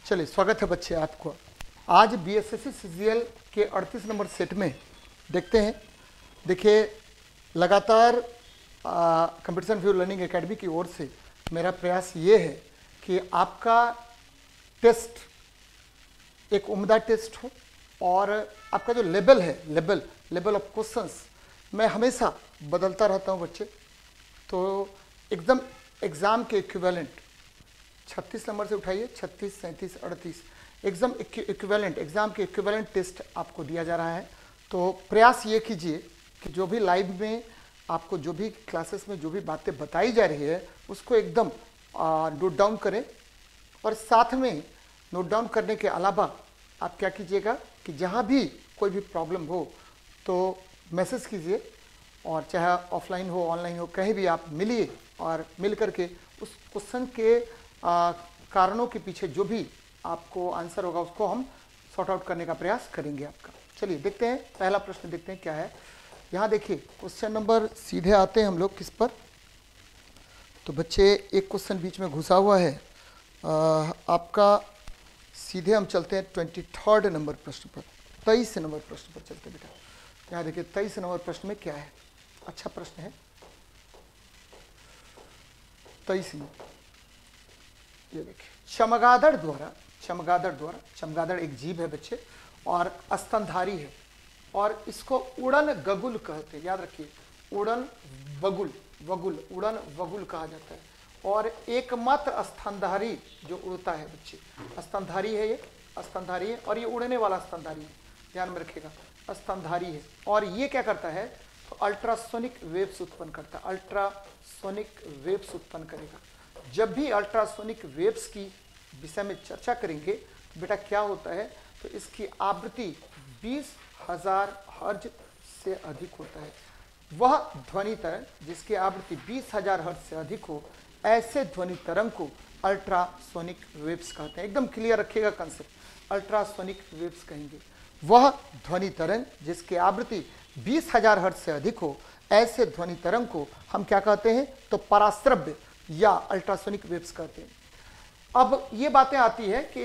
चलिए स्वागत है बच्चे आपको। आज बीएसएससी सीजीएल के 38 नंबर सेट में देखते हैं। देखिए लगातार कंप्यूटर व्यू लर्निंग एकेडमी की ओर से मेरा प्रयास ये है कि आपका टेस्ट एक उम्दा टेस्ट हो और आपका जो लेवल है लेवल ऑफ क्वेश्चंस मैं हमेशा बदलता रहता हूँ बच्चे। तो एकदम एग्ज़ाम के इक्विवेलेंट 36 नंबर से उठाइए, 36, 37, 38 एकदम इक्विवेलेंट एग्ज़ाम के इक्विवेलेंट टेस्ट आपको दिया जा रहा है। तो प्रयास ये कीजिए कि जो भी लाइव में आपको जो भी क्लासेस में जो भी बातें बताई जा रही है उसको एकदम नोट डाउन करें। और साथ में नोट डाउन करने के अलावा आप क्या कीजिएगा कि जहाँ भी कोई भी प्रॉब्लम हो तो मैसेज कीजिए, और चाहे ऑफलाइन हो ऑनलाइन हो कहीं भी आप मिलिए और मिल करके उस क्वेश्चन के कारणों के पीछे जो भी आपको आंसर होगा उसको हम सॉर्ट आउट करने का प्रयास करेंगे आपका। चलिए देखते हैं, पहला प्रश्न देखते हैं क्या है। यहाँ देखिए क्वेश्चन नंबर सीधे आते हैं हम लोग किस पर। तो बच्चे एक क्वेश्चन बीच में घुसा हुआ है आपका। सीधे हम चलते हैं 23 नंबर प्रश्न पर, 23 नंबर प्रश्न पर चलते हैं बेटा। यहाँ देखिए 23 नंबर प्रश्न में क्या है, अच्छा प्रश्न है 23 में। ये देखिए चमगादड़ द्वारा चमगादड़ एक जीव है बच्चे और स्तनधारी है और इसको उड़न गगुल कहते हैं। याद रखिए उड़न वगुल कहा जाता है। और एकमात्र स्तनधारी जो उड़ता है बच्चे, स्तनधारी है, ये स्तनधारी है और ये उड़ने वाला स्तनधारी है, ध्यान में रखिएगा स्तनधारी है। और ये क्या करता है तो अल्ट्रासोनिक वेव्स उत्पन्न करता है, अल्ट्रासोनिक वेव्स उत्पन्न करेगा। जब भी अल्ट्रासोनिक वेव्स की विषय में चर्चा करेंगे तो बेटा क्या होता है तो इसकी आवृत्ति 20,000 हर्ट्ज से अधिक होता है। वह ध्वनि तरंग जिसकी आवृत्ति 20,000 हर्ट्ज से अधिक हो, ऐसे ध्वनि तरंग को अल्ट्रासोनिक वेव्स कहते हैं। एकदम क्लियर रखिएगा कंसेप्ट, अल्ट्रासोनिक वेव्स कहेंगे। वह ध्वनि तरंग जिसकी आवृत्ति 20,000 हर्ट्ज से अधिक हो, ऐसे ध्वनि तरंग को हम क्या कहते हैं तो पराश्रव्य या अल्ट्रासोनिक वेव्स कहते हैं। अब ये बातें आती है कि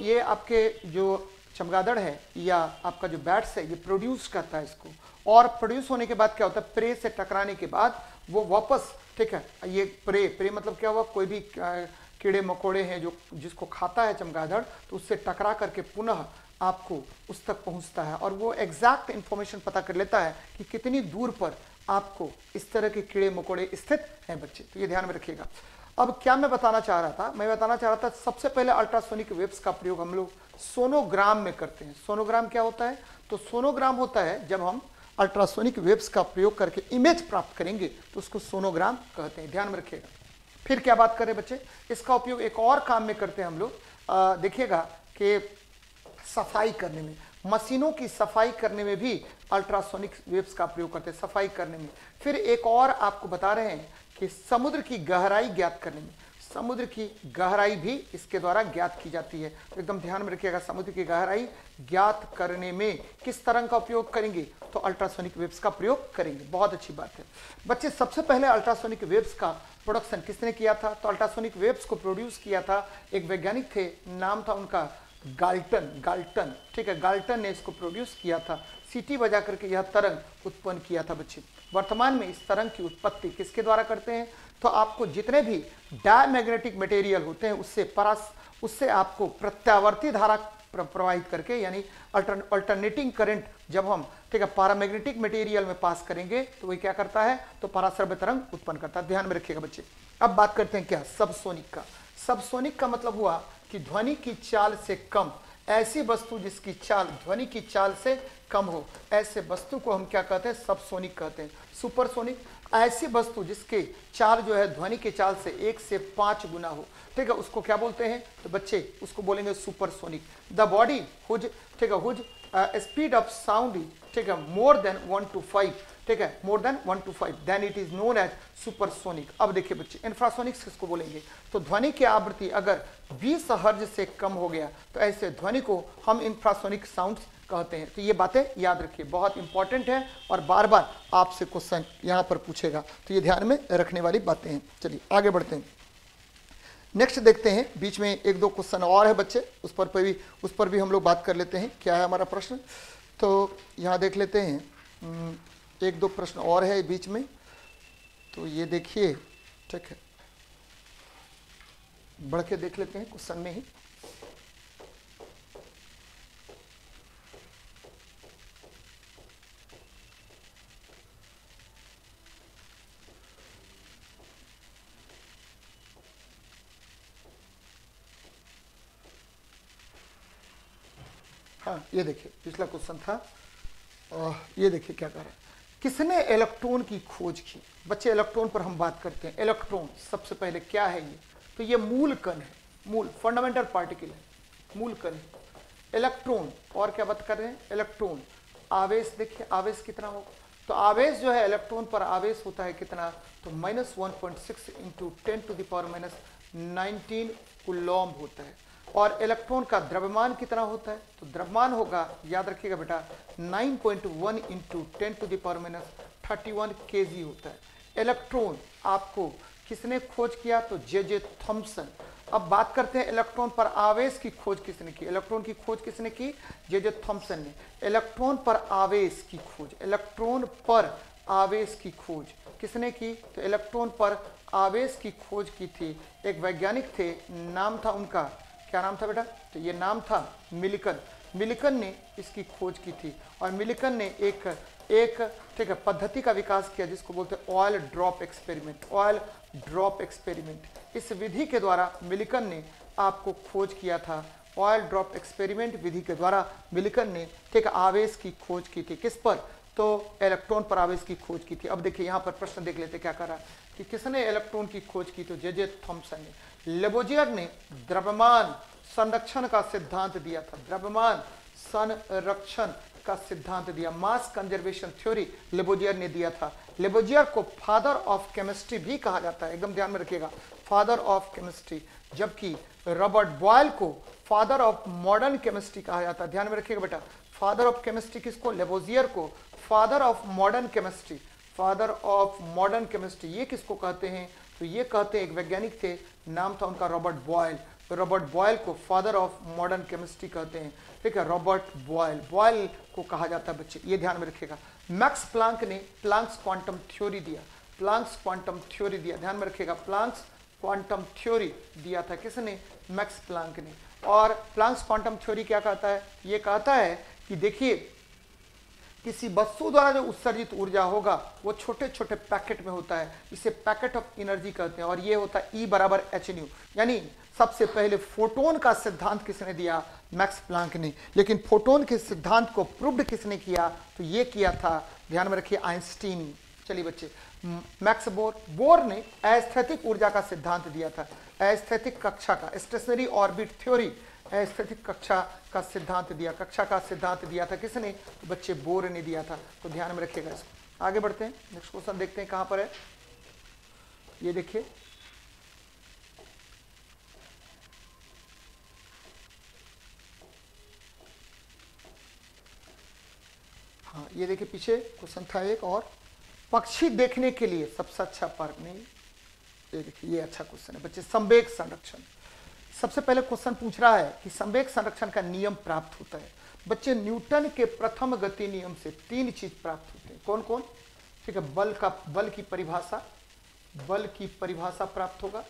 ये आपके जो चमगादड़ है या आपका जो बैट्स है ये प्रोड्यूस करता है इसको, और प्रोड्यूस होने के बाद क्या होता है प्रे से टकराने के बाद वो वापस, ठीक है, ये प्रे मतलब क्या हुआ, कोई भी कीड़े मकोड़े हैं जो जिसको खाता है चमगादड़ तो उससे टकरा करके पुनः आपको उस तक पहुंचता है और वो एग्जैक्ट इंफॉर्मेशन पता कर लेता है कि कितनी दूर पर आपको इस तरह के कीड़े मकोड़े स्थित हैं बच्चे। तो ये ध्यान में रखिएगा। अब क्या मैं बताना चाह रहा था, मैं बताना चाह रहा था सबसे पहले अल्ट्रासोनिक वेव्स का प्रयोग हम लोग सोनोग्राम में करते हैं। सोनोग्राम क्या होता है तो सोनोग्राम होता है जब हम अल्ट्रासोनिक वेव्स का प्रयोग करके इमेज प्राप्त करेंगे तो उसको सोनोग्राम कहते हैं, ध्यान में रखिएगा। फिर क्या बात करें बच्चे, इसका उपयोग एक और काम में करते हैं हम लोग। देखिएगा कि सफाई करने में, मशीनों की सफाई करने में भी अल्ट्रासोनिक वेव्स का प्रयोग करते हैं, सफाई करने में। फिर एक और आपको बता रहे हैं कि समुद्र की गहराई ज्ञात करने में, समुद्र की गहराई भी इसके द्वारा ज्ञात की जाती है। तो एकदम ध्यान में रखिएगा, समुद्र की गहराई ज्ञात करने में किस तरंग का उपयोग करेंगे तो अल्ट्रासोनिक वेव्स का प्रयोग करेंगे। बहुत अच्छी बात है बच्चे। सबसे पहले अल्ट्रासोनिक वेव्स का प्रोडक्शन किसने किया था तो अल्ट्रासोनिक वेव्स को प्रोड्यूस किया था एक वैज्ञानिक थे, नाम था उनका गाल्टन, ठीक है, गाल्टन ने इसको प्रोड्यूस किया था। सीटी बजा करके यह तरंग उत्पन्न किया था बच्चे। वर्तमान में इस तरंग की उत्पत्ति किसके द्वारा करते हैं तो आपको जितने भी डायमैग्नेटिक मटेरियल होते हैं उससे आपको प्रत्यावर्ती धारा प्रवाहित करके, यानी अल्टरनेटिंग करंट जब हम, ठीक है, पैरामैग्नेटिक मटेरियल में पास करेंगे तो वही क्या करता है तो पराश्रव्य तरंग उत्पन्न करता है। ध्यान में रखिएगा बच्चे। अब बात करते हैं क्या सबसोनिक का। सबसोनिक का मतलब हुआ कि ध्वनि की चाल से कम, ऐसी वस्तु जिसकी चाल ध्वनि की चाल से कम हो, ऐसे वस्तु को हम क्या कहते हैं सबसोनिक कहते हैं। सुपरसोनिक ऐसी वस्तु जिसके चाल जो है ध्वनि के चाल से 1 से 5 गुना हो, ठीक है, उसको क्या बोलते हैं तो बच्चे उसको बोलेंगे सुपरसोनिक। द बॉडी हुज, ठीक है, हुज स्पीड ऑफ साउंड, ठीक है, मोर देन 1 to 5, ठीक है, more then 1 to 5, then it is known as supersonic. अब देखिए बच्चे इंफ्रासोनिक किसको बोलेंगे तो ध्वनि की आवृत्ति अगर 20 हर्ट्ज से कम हो गया तो ऐसे ध्वनि को हम इंफ्रासोनिक साउंड्स कहते हैं। तो ये बातें याद रखिए, बहुत इंपॉर्टेंट है और बार बार आपसे क्वेश्चन यहाँ पर पूछेगा, तो ये ध्यान में रखने वाली बातें हैं। चलिए आगे बढ़ते हैं। नेक्स्ट देखते हैं, बीच में एक दो क्वेश्चन और है बच्चे, उस पर भी हम लोग बात कर लेते हैं। क्या है हमारा प्रश्न, तो यहाँ देख लेते हैं, एक दो प्रश्न और है बीच में, तो ये देखिए, ठीक है, बढ़ के देख लेते हैं क्वेश्चन में ही। हाँ, ये देखिए पिछला क्वेश्चन था, ये देखिए क्या कह रहा है, किसने इलेक्ट्रॉन की खोज की। बच्चे इलेक्ट्रॉन पर हम बात करते हैं। इलेक्ट्रॉन सबसे पहले क्या है ये, तो ये मूल कण है, मूल फंडामेंटल पार्टिकल है, मूल कण है इलेक्ट्रॉन। और क्या बात कर रहे हैं, इलेक्ट्रॉन आवेश, देखिए आवेश कितना होगा, तो आवेश जो है इलेक्ट्रॉन पर आवेश होता है कितना, तो -1.6 इंटू 10⁻19 कूलॉम होता है। और इलेक्ट्रॉन का द्रव्यमान कितना होता है, तो द्रव्यमान होगा, याद रखिएगा बेटा, 9.1 इंटू 10⁻31 kg होता है। इलेक्ट्रॉन आपको किसने खोज किया, तो जे थॉम्सन। अब बात करते हैं इलेक्ट्रॉन पर आवेश की खोज किसने की, इलेक्ट्रॉन की खोज किसने की, जे थॉम्सन ने। इलेक्ट्रॉन पर आवेश की खोज, इलेक्ट्रॉन पर आवेश की खोज किसने की, तो इलेक्ट्रॉन पर आवेश की खोज की थी एक वैज्ञानिक थे, नाम था उनका, क्या नाम था बेटा, तो ये नाम था मिल्कन। मिल्कन ने इसकी खोज की थी, और मिल्कन ने एक ठीक है पद्धति का विकास किया जिसको बोलते हैं oil drop experiment. Oil drop experiment, इस विधि के द्वारा मिल्कन ने आपको खोज किया था। ऑयल ड्रॉप एक्सपेरिमेंट विधि के द्वारा मिल्कन ने ठीक आवेश की खोज की थी, किस पर, तो इलेक्ट्रॉन पर आवेश की खोज की थी। अब देखिए यहाँ पर प्रश्न देख लेते क्या कर रहा है कि किसने इलेक्ट्रॉन की खोज की, तो जे थॉम्सन ने। लेबोजियर ने द्रव्यमान संरक्षण का सिद्धांत दिया था, द्रव्यमान संरक्षण का सिद्धांत दिया, मास कंजर्वेशन थ्योरी लेबोजियर ने दिया था। लेबोजियर को फादर ऑफ केमिस्ट्री भी कहा जाता है, एकदम ध्यान में रखिएगा, फादर ऑफ केमिस्ट्री, जबकि रॉबर्ट बॉयल को फादर ऑफ मॉडर्न केमिस्ट्री कहा जाता है। ध्यान में रखिएगा बेटा, फादर ऑफ केमिस्ट्री किसको, लेबोजियर को father of modern chemistry, father of modern chemistry ये किसको कहते हैं, तो ये कहते हैं एक वैज्ञानिक थे, नाम था उनका रॉबर्ट बॉयल। रॉबर्ट बॉयल को फादर ऑफ मॉडर्न केमिस्ट्री कहते हैं, ठीक है, रॉबर्ट बॉयल को कहा जाता है बच्चे, ये ध्यान में रखिएगा। मैक्स प्लांक ने प्लांक्स क्वांटम थ्योरी दिया, प्लांक्स क्वांटम थ्योरी दिया, ध्यान में रखिएगा, प्लांक्स क्वांटम थ्योरी दिया था किसने, मैक्स प्लांक ने। और प्लांक्स क्वांटम थ्योरी क्या कहता है, ये कहता है कि देखिए किसी वस्तु द्वारा जो उत्सर्जित ऊर्जा होगा वो छोटे छोटे पैकेट में होता है, इसे पैकेट ऑफ एनर्जी कहते हैं, और ये होता है E बराबर hν। यानी सबसे पहले फोटोन का सिद्धांत किसने दिया, मैक्स प्लांक ने। लेकिन फोटोन के सिद्धांत को प्रूव्ड किसने किया, तो ये किया था, ध्यान में रखिए, आइंस्टीन। चलिए बच्चे, मैक्स बोर ने एस्थेटिक ऊर्जा का सिद्धांत दिया था, एस्थेटिक कक्षा का, स्टेशनरी ऑर्बिट थ्योरी, एस्थेटिक कक्षा का सिद्धांत दिया, कक्षा का सिद्धांत दिया था किसने, तो बच्चे बोर ने दिया था। तो ध्यान में रखिएगा इसको। आगे बढ़ते हैं, नेक्स्ट क्वेश्चन देखते हैं कहां पर है, ये देखिए, हाँ ये देखिए पीछे क्वेश्चन था एक और, पक्षी देखने के लिए सबसे अच्छा पार्क नहीं, ये देखिए ये अच्छा क्वेश्चन है बच्चे, संवेग संरक्षण। सबसे पहले क्वेश्चन पूछ रहा है कि संवेग संरक्षण का नियम प्राप्त होता है। बच्चे न्यूटन के प्रथम गति नियम से 3 चीज प्राप्त होते हैं, कौन कौन, ठीक है, बल की परिभाषा प्राप्त होगा,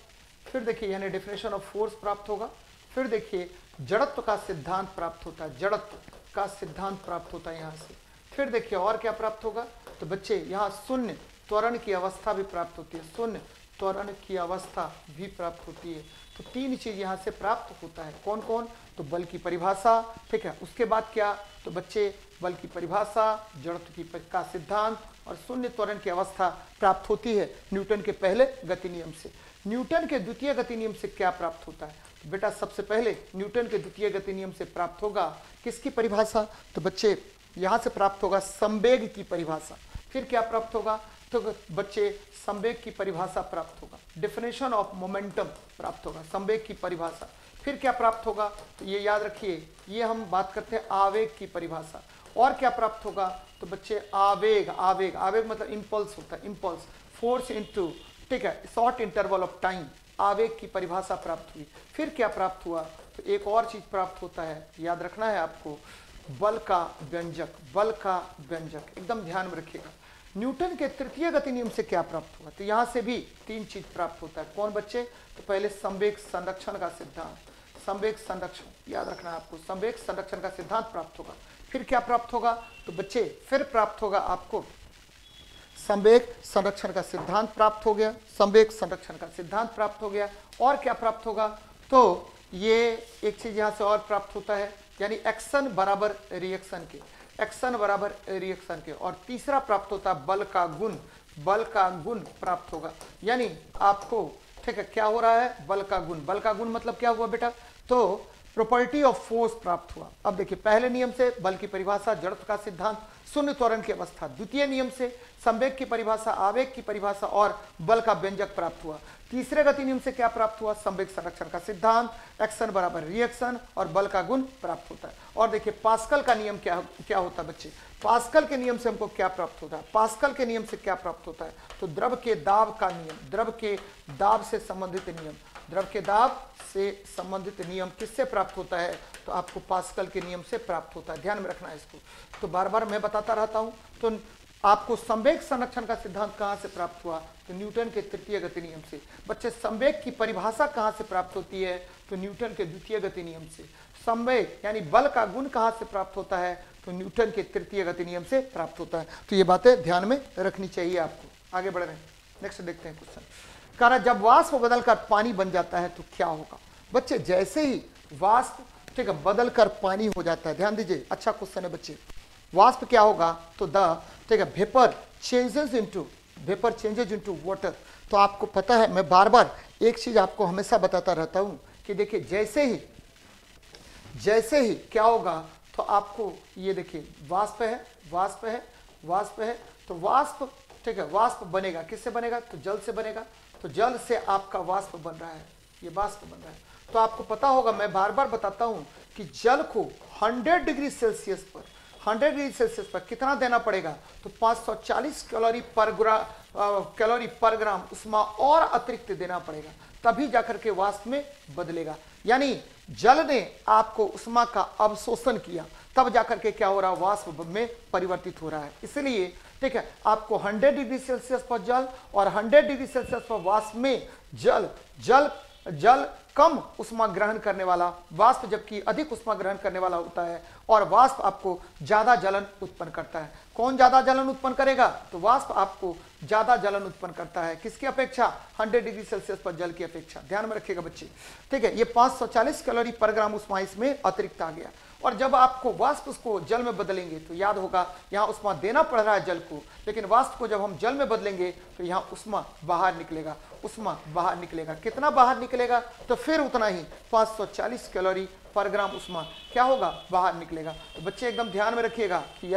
फिर देखिए यानी डेफिनेशन ऑफ फोर्स प्राप्त होगा, फिर देखिए जड़त्व का सिद्धांत प्राप्त होता है, जड़त्व का सिद्धांत प्राप्त होता है यहाँ से, फिर देखिए और क्या प्राप्त होगा, तो बच्चे यहाँ शून्य त्वरण की अवस्था भी प्राप्त होती है, शून्य त्वरण की अवस्था भी प्राप्त होती है। तो 3 चीज यहाँ से प्राप्त होता है, कौन कौन, तो बल की परिभाषा, ठीक है, उसके बाद क्या, तो बच्चे बल की परिभाषा, जड़त्व का सिद्धांत और शून्य त्वरण की अवस्था प्राप्त होती है न्यूटन के पहले गति नियम से। न्यूटन के द्वितीय गति नियम से क्या प्राप्त होता है, तो बेटा सबसे पहले न्यूटन के द्वितीय गति नियम से प्राप्त होगा किसकी परिभाषा, तो बच्चे यहाँ से प्राप्त होगा संवेग की परिभाषा। फिर क्या प्राप्त होगा, तो बच्चे संवेग की परिभाषा प्राप्त होगा, डेफिनेशन ऑफ मोमेंटम प्राप्त होगा, संवेग की परिभाषा। फिर क्या प्राप्त होगा, तो ये याद रखिए, ये हम बात करते हैं आवेग की परिभाषा। और क्या प्राप्त होगा, तो बच्चे आवेग, आवेग मतलब इंपल्स होता है, इंपल्स, फोर्स इनटू, ठीक है, शॉर्ट इंटरवल ऑफ टाइम, आवेग की परिभाषा प्राप्त हुई। फिर क्या प्राप्त हुआ, तो एक और चीज प्राप्त होता है, याद रखना है आपको, बल का व्यंजक। बल का व्यंजक एकदम ध्यान में रखिएगा। न्यूटन के तृतीय गति नियम से क्या प्राप्त हुआ, तो यहां से भी तीन चीज प्राप्त होता है। कौन बच्चे, तो पहले संवेग संरक्षण का सिद्धांत, संवेग संरक्षण याद रखना है आपको, संवेग संरक्षण का सिद्धांत प्राप्त होगा। फिर क्या प्राप्त होगा, तो बच्चे फिर प्राप्त होगा आपको संवेग संरक्षण का सिद्धांत प्राप्त हो गया, संवेग संरक्षण का सिद्धांत प्राप्त हो गया। और क्या प्राप्त होगा, तो ये एक चीज यहां से और प्राप्त होता है, यानी एक्शन बराबर रिएक्शन के, एक्शन बराबर रिएक्शन के। और तीसरा प्राप्त होता है बल का गुण, बल का गुण प्राप्त होगा। यानी आपको ठीक है क्या हो रहा है, बल का गुण। बल का गुण मतलब क्या हुआ बेटा, तो प्रॉपर्टी ऑफ फोर्स प्राप्त हुआ। अब देखिए पहले नियम से बल की परिभाषा, जड़त्व का सिद्धांत, शून्य त्वरण की अवस्था। द्वितीय नियम से संवेग की परिभाषा, आवेग की परिभाषा और बल का व्यंजक प्राप्त हुआ। तीसरे गति नियम से क्या प्राप्त हुआ, संवेग संरक्षण का सिद्धांत, एक्शन बराबर रिएक्शन और बल का गुण प्राप्त होता है। और देखिए पास्कल का नियम क्या होता है बच्चे, पास्कल के नियम से हमको क्या प्राप्त होता है, पास्कल के नियम से क्या प्राप्त होता है, तो द्रव के दाब का नियम, द्रव के दाब से संबंधित नियम, द्रव के दाब से संबंधित नियम किससे प्राप्त होता है, तो आपको पास्कल के नियम से प्राप्त होता है। ध्यान में रखना है इसको, तो बार बार मैं बताता रहता हूं। तो आपको संवेग संरक्षण का सिद्धांत कहां से प्राप्त हुआ, तो न्यूटन के तृतीय गति नियम से। बच्चे संवेग की परिभाषा कहां से प्राप्त होती है, तो न्यूटन के द्वितीय गति नियम से। संवेग यानी बल का गुण कहां से प्राप्त होता है, तो न्यूटन के तृतीय गति नियम से प्राप्त होता है। तो ये बातें ध्यान में रखनी चाहिए आपको। आगे बढ़ रहे हैं, नेक्स्ट देखते हैं क्वेश्चन। कह रहा जब वाष्प बदलकर पानी बन जाता है तो क्या होगा। बच्चे जैसे ही वाष्प ठीक है बदलकर पानी हो जाता है, ध्यान दीजिए, अच्छा क्वेश्चन है बच्चे। वाष्प क्या होगा, तो द ठीक है वेपर चेंजेस इनटू वाटर। तो आपको पता है मैं बार बार एक चीज आपको हमेशा बताता रहता हूं कि देखिए जैसे ही क्या होगा, तो आपको ये देखिए वाष्प है, तो वाष्प ठीक है, वाष्प बनेगा, किससे बनेगा, तो जल से बनेगा। तो जल से आपका वाष्प बन रहा है, ये वाष्प बन रहा है। तो आपको पता होगा, मैं बार बार बताता हूं कि जल को 100 डिग्री सेल्सियस पर कितना देना पड़ेगा, तो 540 कैलोरी पर ग्राम उष्मा और अतिरिक्त देना पड़ेगा, तभी जाकर के वाष्प में बदलेगा। यानी जल ने आपको उष्मा का अवशोषण किया, तब जाकर के क्या हो रहा है, वाष्प में परिवर्तित हो रहा है। इसलिए ठीक है आपको 100 डिग्री सेल्सियस पर जल और 100 डिग्री सेल्सियस पर वाष्प में जल कम उष्मा ग्रहण करने वाला, वाष्प जबकि अधिक उष्मा ग्रहण करने वाला होता है, और वाष्प आपको ज्यादा जलन उत्पन्न करता है। कौन ज्यादा जलन उत्पन्न करेगा, तो वाष्प आपको ज्यादा जलन उत्पन्न करता है, किसकी अपेक्षा, 100 डिग्री सेल्सियस पर जल की अपेक्षा। ध्यान में रखिएगा बच्चे, ठीक है। ये 540 कैलोरी पर ग्राम उष्मा इसमें अतिरिक्त आ गया। और जब आपको वाष्प उसको जल में बदलेंगे, तो याद होगा यहाँ उष्मा देना पड़ रहा है जल को, लेकिन वाष्प को जब हम जल में बदलेंगे तो यहाँ उष्मा बाहर निकलेगा, उष्मा बाहर निकलेगा। कितना बाहर निकलेगा, तो फिर उतना ही 540 कैलोरी पर ग्राम उष्मा क्या होगा, बाहर निकलेगा। तो बच्चे एकदम ध्यान में रखिएगा कि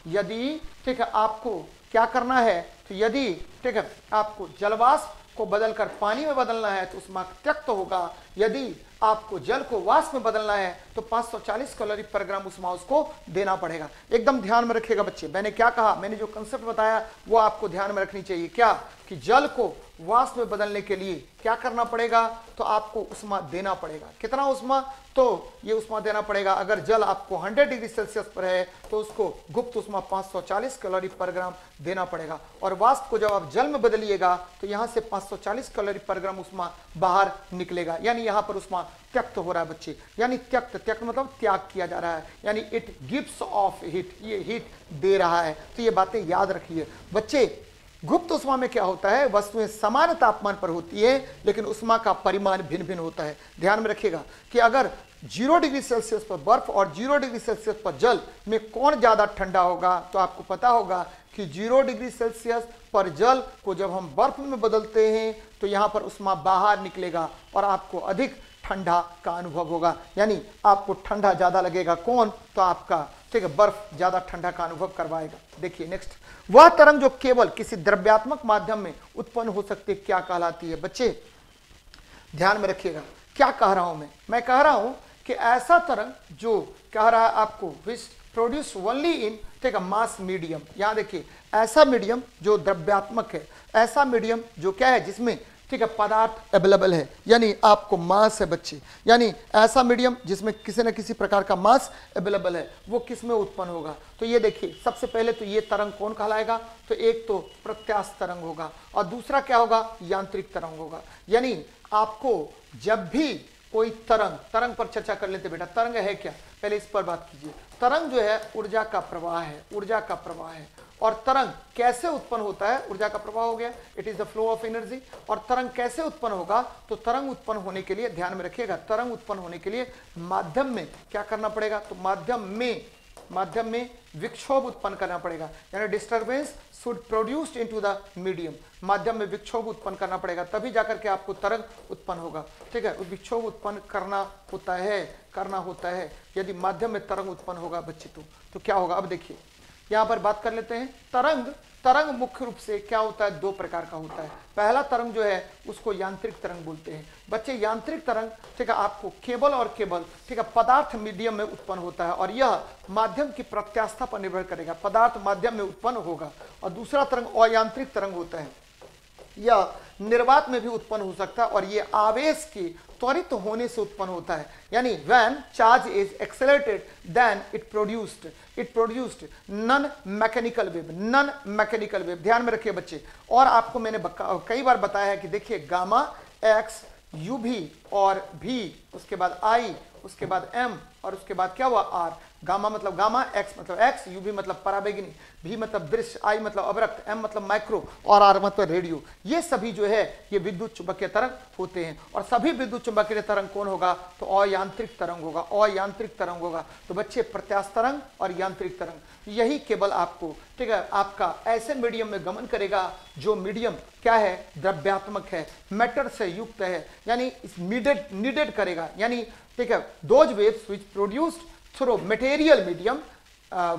यदि ठीक है आपको क्या करना है, तो यदि ठीक है आपको जलवाष्प को बदलकर पानी में बदलना है तो उष्मा त्यक्त होगा, यदि आपको जल को वाष्प में बदलना है तो 540 कैलोरी पर ग्राम उष्मा उसको देना पड़ेगा। एकदम ध्यान में रखिएगा बच्चे, मैंने क्या कहा, मैंने जो कंसेप्ट बताया वो आपको ध्यान में रखनी चाहिए। क्या कि जल को वाष्प में बदलने के लिए क्या करना पड़ेगा, तो आपको उष्मा देना पड़ेगा। कितना उष्मा, तो ये उष्मा देना पड़ेगा। अगर जल आपको 100 डिग्री सेल्सियस पर है तो उसको गुप्त उष्मा 540 कैलोरी पर ग्राम देना पड़ेगा, और वाष्प को जब आप जल में बदलिएगा तो यहां से 540 कैलोरी पर ग्राम उष्मा बाहर निकलेगा। यानी यहां पर उष्मा त्यक्त हो रहा है बच्चे, यानी त्यक्त मतलब त्याग किया जा रहा है, यानी इट गिव्स ऑफ हीट, ये हीट दे रहा है। तो ये बातें याद रखिए बच्चे। गुप्त उष्मा में क्या होता है, वस्तुएं समान तापमान पर होती है लेकिन उष्मा का परिमाण भिन्न भिन्न होता है। ध्यान में रखिएगा कि अगर 0 डिग्री सेल्सियस पर बर्फ और 0 डिग्री सेल्सियस पर जल में कौन ज्यादा ठंडा होगा, तो आपको पता होगा कि 0 डिग्री सेल्सियस पर जल को जब हम बर्फ में बदलते हैं तो यहाँ पर उष्मा बाहर निकलेगा और आपको अधिक ठंडा का अनुभव होगा, यानी आपको ठंडा ज्यादा लगेगा। कौन, तो आपका ठीक है बर्फ ज्यादा ठंडा का अनुभव करवाएगा। देखिए नेक्स्ट, वह तरंग जो केवल किसी द्रव्यात्मक माध्यम में उत्पन्न हो सकती है क्या कहलाती है। बच्चे ध्यान में रखिएगा, क्या कह रहा हूं मैं कह रहा हूं कि ऐसा तरंग जो कह रहा है आपको प्रोड्यूस ओनली इन ठीक है मास मीडियम। यहां देखिए ऐसा मीडियम जो द्रव्यात्मक है, ऐसा मीडियम जो क्या है जिसमें ठीक है, पदार्थ अवेलेबल है, यानी आपको मास है बच्चे, यानी ऐसा मीडियम जिसमें किसी न किसी प्रकार का मास अवेलेबल है, वो किस में उत्पन्न होगा। तो ये देखिए, सबसे पहले तो ये तरंग कौन कहलाएगा, तो एक तो प्रत्यास्थ तरंग होगा और दूसरा क्या होगा, यांत्रिक तरंग होगा। यानी आपको जब भी कोई तरंग पर चर्चा कर लेते बेटा, तरंग है क्या, पहले इस पर बात कीजिए। तरंग जो है ऊर्जा का प्रवाह है, ऊर्जा का प्रवाह है। और तरंग कैसे उत्पन्न होता है, ऊर्जा का प्रवाह हो गया, it is the flow of energy. और तरंग कैसे उत्पन्न होगा, तो तरंग उत्पन्न होने के लिए ध्यान में रखिएगा, तरंग उत्पन्न होने के लिए माध्यम में क्या करना पड़ेगा, तो माध्यम में विक्षोभ उत्पन्न करना पड़ेगा, यानी disturbance should produced into the medium. माध्यम में विक्षोभ उत्पन्न करना पड़ेगा, तभी जाकर के आपको तरंग उत्पन्न होगा। ठीक है, विक्षोभ उत्पन्न करना होता है यदि माध्यम में तरंग उत्पन्न होगा बच्चे, तो क्या होगा। अब देखिए यहां पर बात कर लेते हैं। तरंग मुख्य रूप से क्या होता है, दो प्रकार का होता है। पहला तरंग जो है उसको यांत्रिक तरंग बोलते हैं बच्चे। यांत्रिक तरंग, ठीक है, आपको केवल ठीक है पदार्थ मीडियम में उत्पन्न होता है और यह माध्यम की प्रत्यास्था पर निर्भर करेगा, पदार्थ माध्यम में उत्पन्न होगा। और दूसरा तरंग अयांत्रिक तरंग होता है, यह निर्वात में भी उत्पन्न हो सकता है और यह आवेश के त्वरित होने से उत्पन्न होता है। यानी when charge is accelerated then it produced non mechanical wave. ध्यान में रखिए बच्चे। और आपको मैंने कई बार बताया है कि देखिए गामा एक्स यू भी और भी, उसके बाद आई, उसके बाद एम और उसके बाद क्या हुआ आर। गामा मतलब गामा, एक्स मतलब एक्स, यू भी मतलब पराबैंगनी, भी मतलब दृश्य, आई मतलब अवरक्त, एम मतलब माइक्रो और आर मतलब रेडियो। ये सभी जो है ये विद्युत चुंबकीय तरंग होते हैं। और सभी विद्युत चुंबकीय तरंग कौन होगा, तो अयांत्रिक तरंग होगा। तो बच्चे प्रत्यास्थ तरंग और यांत्रिक तरंग, यही केवल आपको, ठीक है, आपका ऐसे मीडियम में गमन करेगा जो मीडियम क्या है, द्रव्यात्मक है, मैटर से युक्त है, यानी नीडेड करेगा। यानी ठीक है, those waves which produced through material medium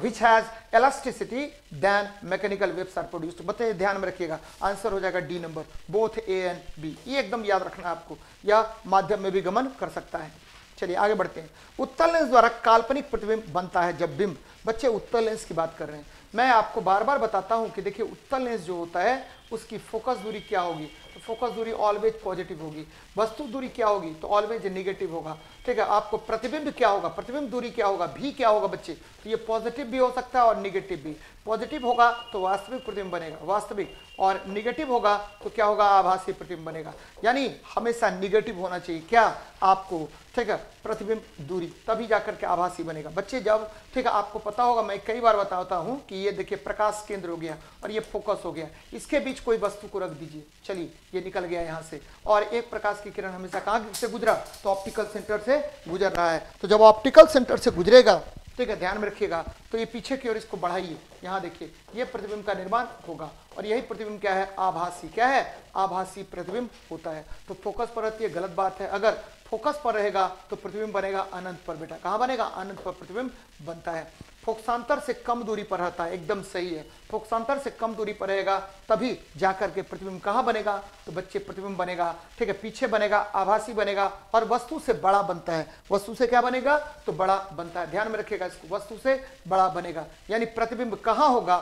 which has elasticity than mechanical waves are produced। बताइए, ध्यान में रखिएगा, आंसर हो जाएगा D number, both A and B. ये एकदम याद रखना आपको, या माध्यम में भी गमन कर सकता है। चलिए आगे बढ़ते हैं। उत्तल लेंस द्वारा काल्पनिक प्रतिबिंब बनता है जब बिंब, बच्चे उत्तल लेंस की बात कर रहे हैं। मैं आपको बार बार बताता हूं कि देखिए उत्तल लेंस जो होता है उसकी फोकस दूरी क्या होगी, तो फोकस दूरी ऑलवेज पॉजिटिव होगी। वस्तु दूरी क्या होगी, तो ऑलवेज नेगेटिव होगा। ठीक है, आपको प्रतिबिंब क्या होगा, प्रतिबिंब दूरी क्या होगा, भी क्या होगा बच्चे, तो ये पॉजिटिव भी हो सकता है और निगेटिव भी। पॉजिटिव होगा तो वास्तविक प्रतिबिंब बनेगा, वास्तविक, और निगेटिव होगा तो क्या होगा, आभासी प्रतिबिंब बनेगा। यानी हमेशा निगेटिव होना चाहिए क्या आपको, ठीक है, प्रतिबिंब दूरी, तभी जाकर के आभासी बनेगा बच्चे। जब ठीक है आपको पता होगा, मैं कई बार बताता हूं कि ये देखिए प्रकाश केंद्र हो गया और ये फोकस हो गया, इसके बीच कोई वस्तु को रख दीजिए, चलिए ये निकल गया यहां से, और एक प्रकाश की किरण हमेशा कहां से गुजरा, तो ऑप्टिकल सेंटर से गुजर रहा है। तो जब ऑप्टिकल सेंटर से गुजरेगा, ठीक है, ध्यान में रखिएगा, तो ये पीछे की ओर इसको बढ़ाइए, यहाँ देखिए ये प्रतिबिंब का निर्माण होगा और यही प्रतिबिंब क्या है, आभासी, क्या है, आभासी प्रतिबिंब होता है। तो फोकस पर रहती है, गलत बात है। अगर फोकस पर रहेगा तो प्रतिबिंब बनेगा अनंत पर बेटा, कहां बनेगा, अनंत पर प्रतिबिंब बनता है। फोकसांतर से कम दूरी पर रहता है, एकदम सही है, फोकसांतर से कम दूरी पर रहेगा तभी जाकर के प्रतिबिंब कहां बनेगा, तो बच्चे प्रतिबिंब बनेगा, ठीक है, पीछे बनेगा, आभासी बनेगा और वस्तु से बड़ा बनता है। वस्तु से क्या बनेगा, तो बड़ा बनता है, ध्यान में रखिएगा इसको, वस्तु से बड़ा बनेगा। यानी प्रतिबिंब कहां होगा,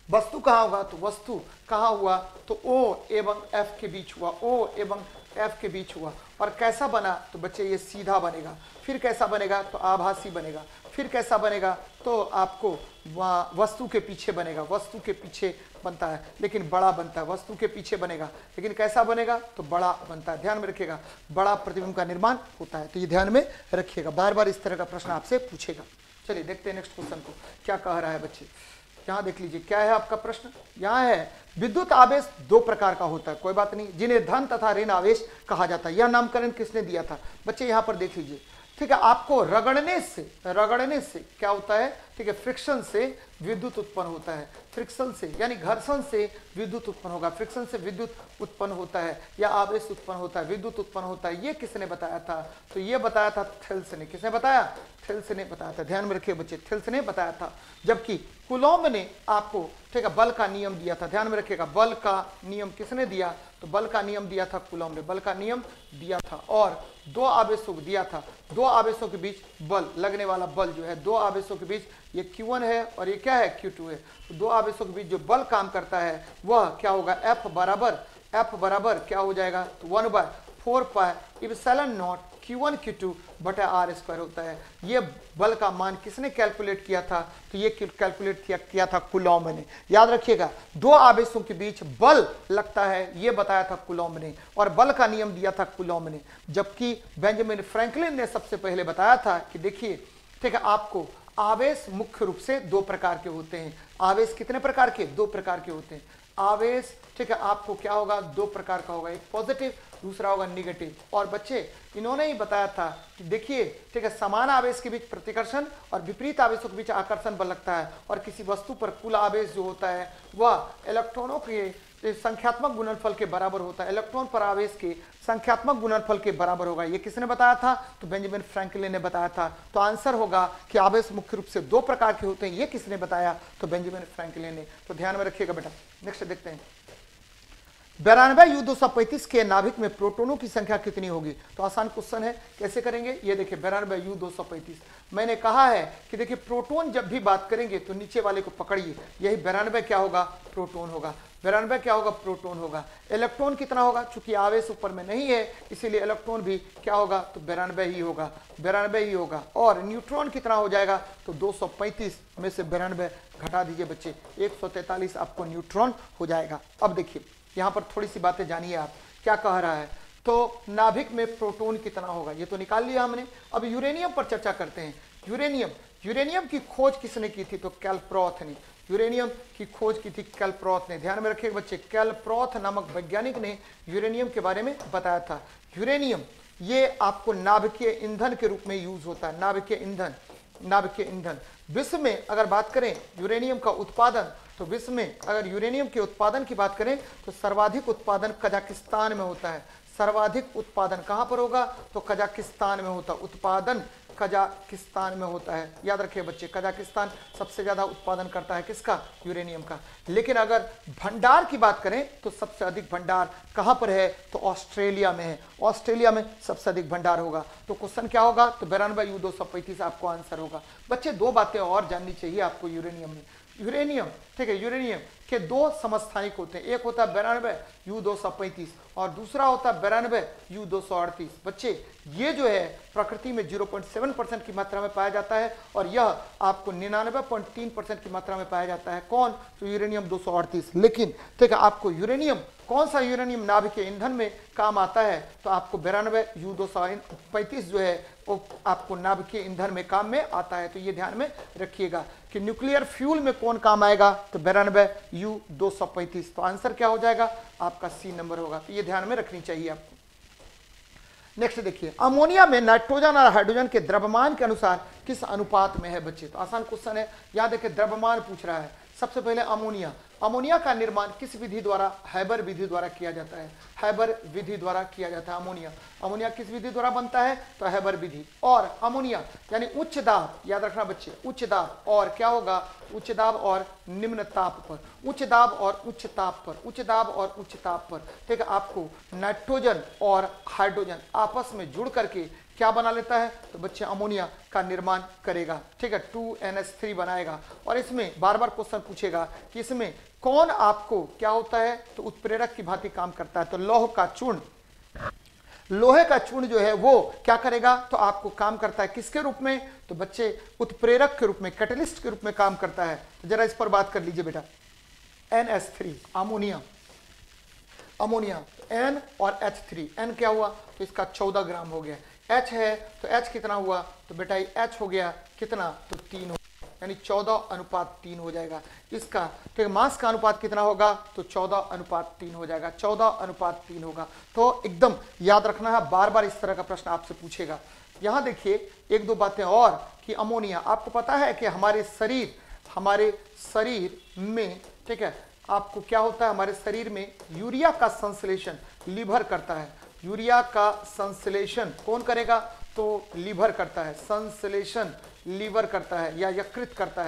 वस्तु कहां होगा, तो वस्तु कहां हुआ, तो ओ एवं एफ के बीच हुआ, ओ एवं एफ के बीच हुआ। और कैसा बना, तो बच्चे ये सीधा बनेगा। फिर कैसा बनेगा, तो आभासी बनेगा। फिर कैसा बनेगा, तो आपको वस्तु के पीछे बनेगा, वस्तु के पीछे बनता है लेकिन बड़ा बनता है, वस्तु के पीछे बनेगा लेकिन कैसा बनेगा, तो बड़ा बनता है। ध्यान में रखिएगा, बड़ा प्रतिबिंब का निर्माण होता है, तो ये ध्यान में रखिएगा, बार बार इस तरह का प्रश्न आपसे पूछेगा। चलिए देखते हैं नेक्स्ट क्वेश्चन को क्या कह रहा है बच्चे। यहाँ देख लीजिए क्या है आपका प्रश्न, यहाँ है विद्युत आवेश दो प्रकार का होता है, कोई बात नहीं, जिन्हें धन तथा ऋण आवेश कहा जाता है। यह नामकरण किसने दिया था बच्चे, यहाँ पर देख लीजिए, ठीक है, आपको रगड़ने से क्या होता है, ठीक है, फ्रिक्शन से विद्युत उत्पन्न होता है, फ्रिक्शन से यानी घर्षण से विद्युत उत्पन्न होगा, फ्रिक्शन से विद्युत उत्पन्न होता है या आवेश उत्पन्न होता है, विद्युत उत्पन्न होता है। ये किसने बताया था, तो ये बताया था थेल्स ने। किसने बताया, थेल्स ने बताया था, ध्यान में रखिए बच्चे, थेल्स ने बताया था। जबकि कूलॉम्ब ने आपको, ठीक है, बल का नियम दिया था, ध्यान में रखिएगा, बल का नियम किसने दिया, तो बल का नियम दिया था कूलॉम्ब ने, बल का नियम दिया था और दो आवेशों को दिया था, दो आवेशों के बीच बल लगने वाला बल जो है, दो आवेशों के बीच ये Q1 है और ये क्या है Q2 है। तो दो आवेशों के बीच जो बल काम करता है वह क्या होगा, F बराबर F बराबर क्या हो जाएगा, तो 1/4 पाई इप्सिलॉन नॉट Q1 Q2 बटा R स्क्वायर होता है। ये बल का मान किसने कैलकुलेट किया था, तो ये कैलकुलेट किया था कूलॉम्ब ने। याद रखिएगा, दो आवेशों के बीच बल लगता है ये बताया था कूलॉम्ब ने, और बल का नियम दिया था कूलॉम्ब ने, जबकि बेंजामिन फ्रैंकलिन ने सबसे पहले बताया था कि देखिए ठीक है, आपको आवेश मुख्य रूप से दो प्रकार के होते हैं। आवेश कितने प्रकार के, दो प्रकार के होते हैं। आवेश ठीक है आपको क्या होगा, दो प्रकार का होगा, एक पॉजिटिव दूसरा होगा निगेटिव। और बच्चे इन्होंने ही बताया था कि देखिए ठीक है, समान आवेश के बीच प्रतिकर्षण और विपरीत आवेशों के बीच आकर्षण बल लगता है, और किसी वस्तु पर कुल आवेश जो होता है वह इलेक्ट्रॉनों के संख्यात्मक गुणनफल के बराबर होता है, इलेक्ट्रॉन पर आवेश के संख्यात्मक गुणनफल के बराबर होगा। ये किसने बताया था, तो बेंजामिन फ्रैंकलिन ने बताया था। तो आंसर होगा कि आवेश मुख्य रूप से दो प्रकार के होते हैं, ये किसने बताया, तो बेंजामिन फ्रैंकलिन ने। तो ध्यान में रखिएगा बेटा। नेक्स्ट देखते हैं, 92 U235 के नाभिक में प्रोटॉनों की संख्या कितनी होगी। तो आसान क्वेश्चन है, कैसे करेंगे, ये देखिए 92 U235। मैंने कहा है कि देखिए प्रोटॉन जब भी बात करेंगे तो नीचे वाले को पकड़िए, यही 92 क्या होगा, प्रोटॉन होगा। 92 क्या होगा, प्रोटॉन होगा। इलेक्ट्रॉन कितना होगा, चूंकि आवेश ऊपर में नहीं है इसीलिए इलेक्ट्रॉन भी क्या होगा, तो 92 ही होगा, 92 ही होगा। और न्यूट्रॉन कितना हो जाएगा, तो 235 में से 92 घटा दीजिए बच्चे, 143 आपको न्यूट्रॉन हो जाएगा। अब देखिए यहाँ पर थोड़ी सी बातें जानिए आप, क्या कह रहा है, तो नाभिक में प्रोटॉन कितना होगा ये तो निकाल लिया हमने। अब यूरेनियम पर चर्चा करते हैं। यूरेनियम की खोज किसने की थी, तो कैलप्रोथ ने। यूरेनियम की खोज की थी कैलप्रोथ ने। ध्यान में रखिएगा बच्चे, कैलप्रोथ नामक वैज्ञानिक ने यूरेनियम के बारे में बताया था। यूरेनियम ये आपको नाभिकीय ईंधन के रूप में यूज होता है, नाभिकीय ईंधन। विश्व में अगर बात करें यूरेनियम का उत्पादन, तो विश्व में अगर यूरेनियम के उत्पादन की बात करें तो सर्वाधिक उत्पादन कजाकिस्तान में होता है। सर्वाधिक उत्पादन कहां पर होगा, तो कजाकिस्तान में होता है। उत्पादन कजाकिस्तान में होता है। याद रखिए बच्चे, कजाकिस्तान सबसे ज्यादा उत्पादन करता है किसका, यूरेनियम का। लेकिन अगर भंडार की बात करें तो सबसे अधिक भंडार कहां पर है, तो ऑस्ट्रेलिया में है। ऑस्ट्रेलिया में सबसे अधिक भंडार होगा। तो क्वेश्चन क्या होगा, तो 92 U235 आपको आंसर होगा। बच्चे दो बातें और जाननी चाहिए आपको यूरेनियम में। यूरेनियम ठीक है, यूरेनियम के दो समस्थानिक होते हैं, एक होता है 92 U235 और दूसरा होता है 92 U238। बच्चे ये जो है प्रकृति में 0.7% की मात्रा में पाया जाता है, और यह आपको 99.3% की मात्रा में पाया जाता है। कौन, तो यूरेनियम 238। लेकिन ठीक है, आपको यूरेनियम कौन सा यूरेनियम नाभिकीय ईंधन में काम आता है, तो आपको 92 U235 जो है वो आपको नाभिकीय ईंधन में काम में आता है। तो ये ध्यान में रखिएगा कि न्यूक्लियर फ्यूल में कौन काम आएगा, तो 92 U235। तो आंसर क्या हो जाएगा, आपका सी नंबर होगा। तो ये ध्यान में रखनी चाहिए आपको। नेक्स्ट देखिए, अमोनिया में नाइट्रोजन और हाइड्रोजन के द्रव्यमान के अनुसार किस अनुपात में है बच्चे। तो आसान क्वेश्चन है, यहां देखिए द्रव्यमान पूछ रहा है। सबसे पहले अमोनिया का निर्माण किस विधि द्वारा, हैबर विधि द्वारा किया जाता है। हैबर विधि द्वारा किया जाता है अमोनिया किस विधि द्वारा बनता है, तो हैबर विधि। और अमोनिया यानी उच्च दाब, याद रखना बच्चे, उच्च दाब और क्या होगा, उच्च दाब और निम्न ताप पर, उच्च दाब और उच्च ताप पर, उच्च दाब और उच्च ताप पर ठीक है, आपको नाइट्रोजन और हाइड्रोजन आपस में जुड़ करके क्या बना लेता है, तो बच्चे अमोनिया का निर्माण करेगा। ठीक है, 2NH3 बनाएगा। और इसमें बार बार क्वेश्चन पूछेगा कि इसमें कौन आपको क्या होता है, तो उत्प्रेरक की भांति काम करता है। तो लोहे का चूर्ण जो है वो क्या करेगा, तो आपको काम करता है किसके रूप में, तो बच्चे उत्प्रेरक के रूप में, कैटलिस्ट के रूप में काम करता है। तो जरा इस पर बात कर लीजिए बेटा। NH3 अमोनिया N और H3, N क्या हुआ, तो इसका 14 ग्राम हो गया। H है तो H कितना हुआ, तो बेटा ये H हो गया कितना, तो 3 हो, यानी 14:3 हो जाएगा इसका। तो मास का अनुपात कितना होगा, तो 14:3 हो जाएगा, 14:3 होगा। तो एकदम याद रखना है, बार बार इस तरह का प्रश्न आपसे पूछेगा। यहां देखिए एक दो बातें और कि अमोनिया, आपको पता है कि हमारे शरीर में ठीक है, आपको क्या होता है, हमारे शरीर में यूरिया का संश्लेषण लीवर करता है। यूरिया का संश्लेषण कौन करेगा, तो लीवर करता है। संश्लेषण लीवर करता है या यकृत करता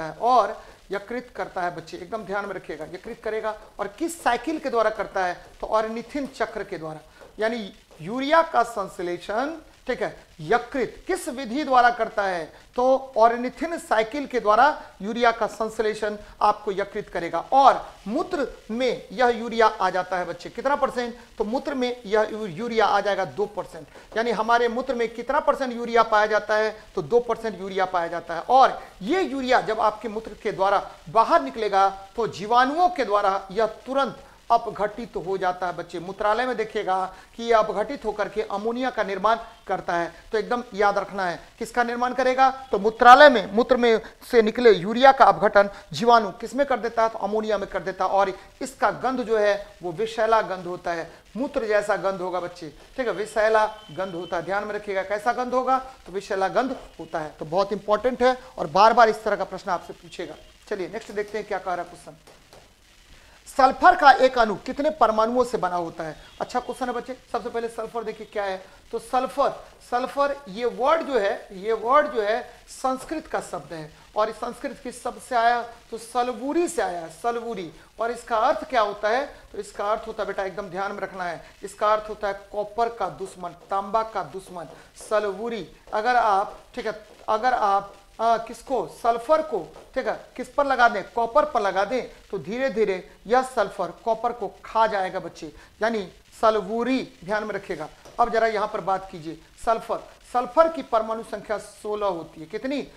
है और यकृत करता है बच्चे, एकदम ध्यान में रखिएगा, यकृत करेगा। और किस साइकिल के द्वारा करता है, तो ऑर्निथिन चक्र के द्वारा। यानी यूरिया का संश्लेषण ठीक है, यकृत किस विधि द्वारा करता है? तो ऑर्निथिन साइकिल के द्वारा यूरिया का संश्लेषण आपको यकृत करेगा। और मूत्र में यह यूरिया आ जाता है बच्चे, कितना परसेंट? तो मूत्र में यह यूरिया आ जाएगा 2%, यानी हमारे मूत्र में कितना परसेंट यूरिया पाया जाता है? तो 2% यूरिया पाया जाता है। और ये यूरिया जब आपके मूत्र के द्वारा बाहर निकलेगा तो जीवाणुओं के द्वारा यह तुरंत अपघटित हो जाता है बच्चे। मूत्रालय में देखिएगा कि यह अपघटित होकर के अमोनिया का निर्माण करता है। तो एकदम याद रखना है, किसका निर्माण करेगा? तो मूत्रालय में, मूत्र में से निकले यूरिया का अपघटन जीवाणु किसमें कर देता है? तो अमोनिया में कर देता है। और इसका गंध जो है वो विषैला गंध होता है, मूत्र जैसा गंध होगा बच्चे, ठीक है, विषैला गंध होता है। ध्यान में रखिएगा, कैसा गंध होगा? तो विषैला गंध होता है। तो बहुत इंपॉर्टेंट है और बार बार इस तरह का प्रश्न आपसे पूछेगा। चलिए नेक्स्ट देखते हैं क्या कह रहा है क्वेश्चन। सल्फर का एक अणु कितने परमाणुओं से बना होता है? अच्छा क्वेश्चन है बच्चे। सबसे पहले सल्फर देखिए क्या है। तो सल्फर ये वर्ड जो है संस्कृत का शब्द है। और इस संस्कृत किस शब्द से आया? तो सलवूरी से आया, सलवूरी। और इसका अर्थ क्या होता है? तो इसका अर्थ होता है बेटा, एकदम ध्यान में रखना है, इसका अर्थ होता है कॉपर का दुश्मन, तांबा का दुश्मन, सलवूरी। अगर आप, ठीक है, अगर आप किसको, सल्फर को, ठीक है, किस पर लगा दें? कॉपर पर लगा दें, तो धीरे धीरे यह सल्फर कॉपर को खा जाएगा बच्चे, यानी सल्फूरी। ध्यान में रखिएगा। अब जरा यहां पर बात कीजिए, सल्फर की परमाणु संख्या 16 होती है। कितनी?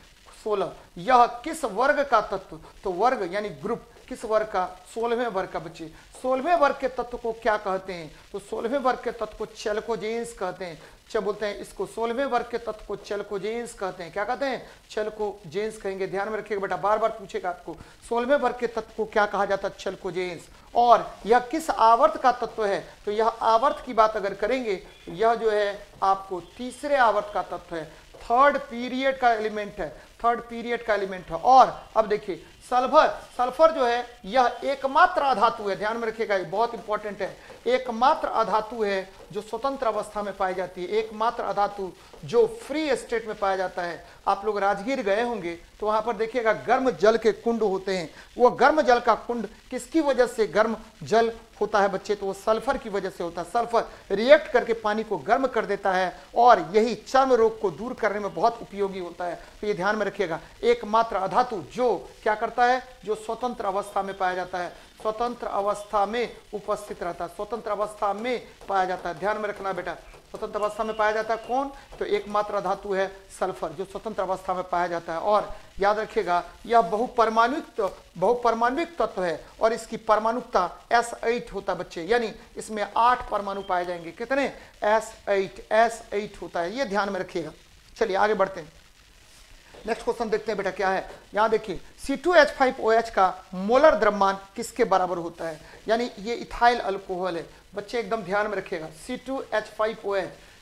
16। यह किस वर्ग का तत्व? तो वर्ग यानी ग्रुप, किस वर्ग का? 16वें वर्ग का बच्चे। 16वें वर्ग के तत्व को क्या कहते हैं? तो 16वें वर्ग के तत्व को चेल्कोजेंस कहते हैं। क्या बोलते हैं इसको? 16वें वर्ग के तत्व को चेल्कोजेंस कहते हैं। क्या कहते हैं? चेल्कोजेंस कहेंगे। ध्यान में रखिएगा बेटा, बार बार पूछेगा आपको। 16वें वर्ग के तत्व को क्या कहा जाता है? चेल्कोजेंस। और यह किस आवर्त का तत्व है? तो यह आवर्त की बात अगर करेंगे तो यह जो है आपको तीसरे आवर्त का तत्व है, थर्ड पीरियड का एलिमेंट है, थर्ड पीरियड का एलिमेंट है। और अब देखिए सल्फर जो है यह एकमात्र अधातु है। ध्यान में रखिएगा, ये बहुत इंपॉर्टेंट है। एकमात्र अधातु है जो स्वतंत्र अवस्था में पाई जाती है, एकमात्र अधातु जो फ्री स्टेट में पाया जाता है। आप लोग राजगीर गए होंगे तो वहां पर देखिएगा गर्म जल के कुंड होते हैं। वो गर्म जल का कुंड किसकी वजह से गर्म जल होता है बच्चे? तो वो सल्फर की वजह से होता है। सल्फर रिएक्ट करके पानी को गर्म कर देता है और यही चर्म रोग को दूर करने में बहुत उपयोगी होता है। तो ये ध्यान में रखिएगा, एकमात्र अधातु जो क्या करता है? जो स्वतंत्र अवस्था में पाया जाता है, स्वतंत्र अवस्था में उपस्थित रहता है, स्वतंत्र अवस्था में पाया जाता है। ध्यान में रखना बेटा, स्वतंत्र अवस्था में पाया जाता है कौन? तो एकमात्र धातु है सल्फर, जो स्वतंत्र अवस्था में पाया जाता है। और याद रखिएगा, यह बहुपरमाणुक तत्व है और इसकी परमाणुकता S8 होता है बच्चे, यानी इसमें 8 परमाणु पाए जाएंगे। कितने? S8 होता है, ये ध्यान में रखिएगा। चलिए आगे बढ़ते हैं, नेक्स्ट क्वेश्चन देखते हैं बेटा क्या है। यहां देखिए C2H5OH का मोलर द्रव्यमान किसके बराबर होता है? यानी ये इथाइल अल्कोहल है बच्चे, एकदम ध्यान में रखिएगा।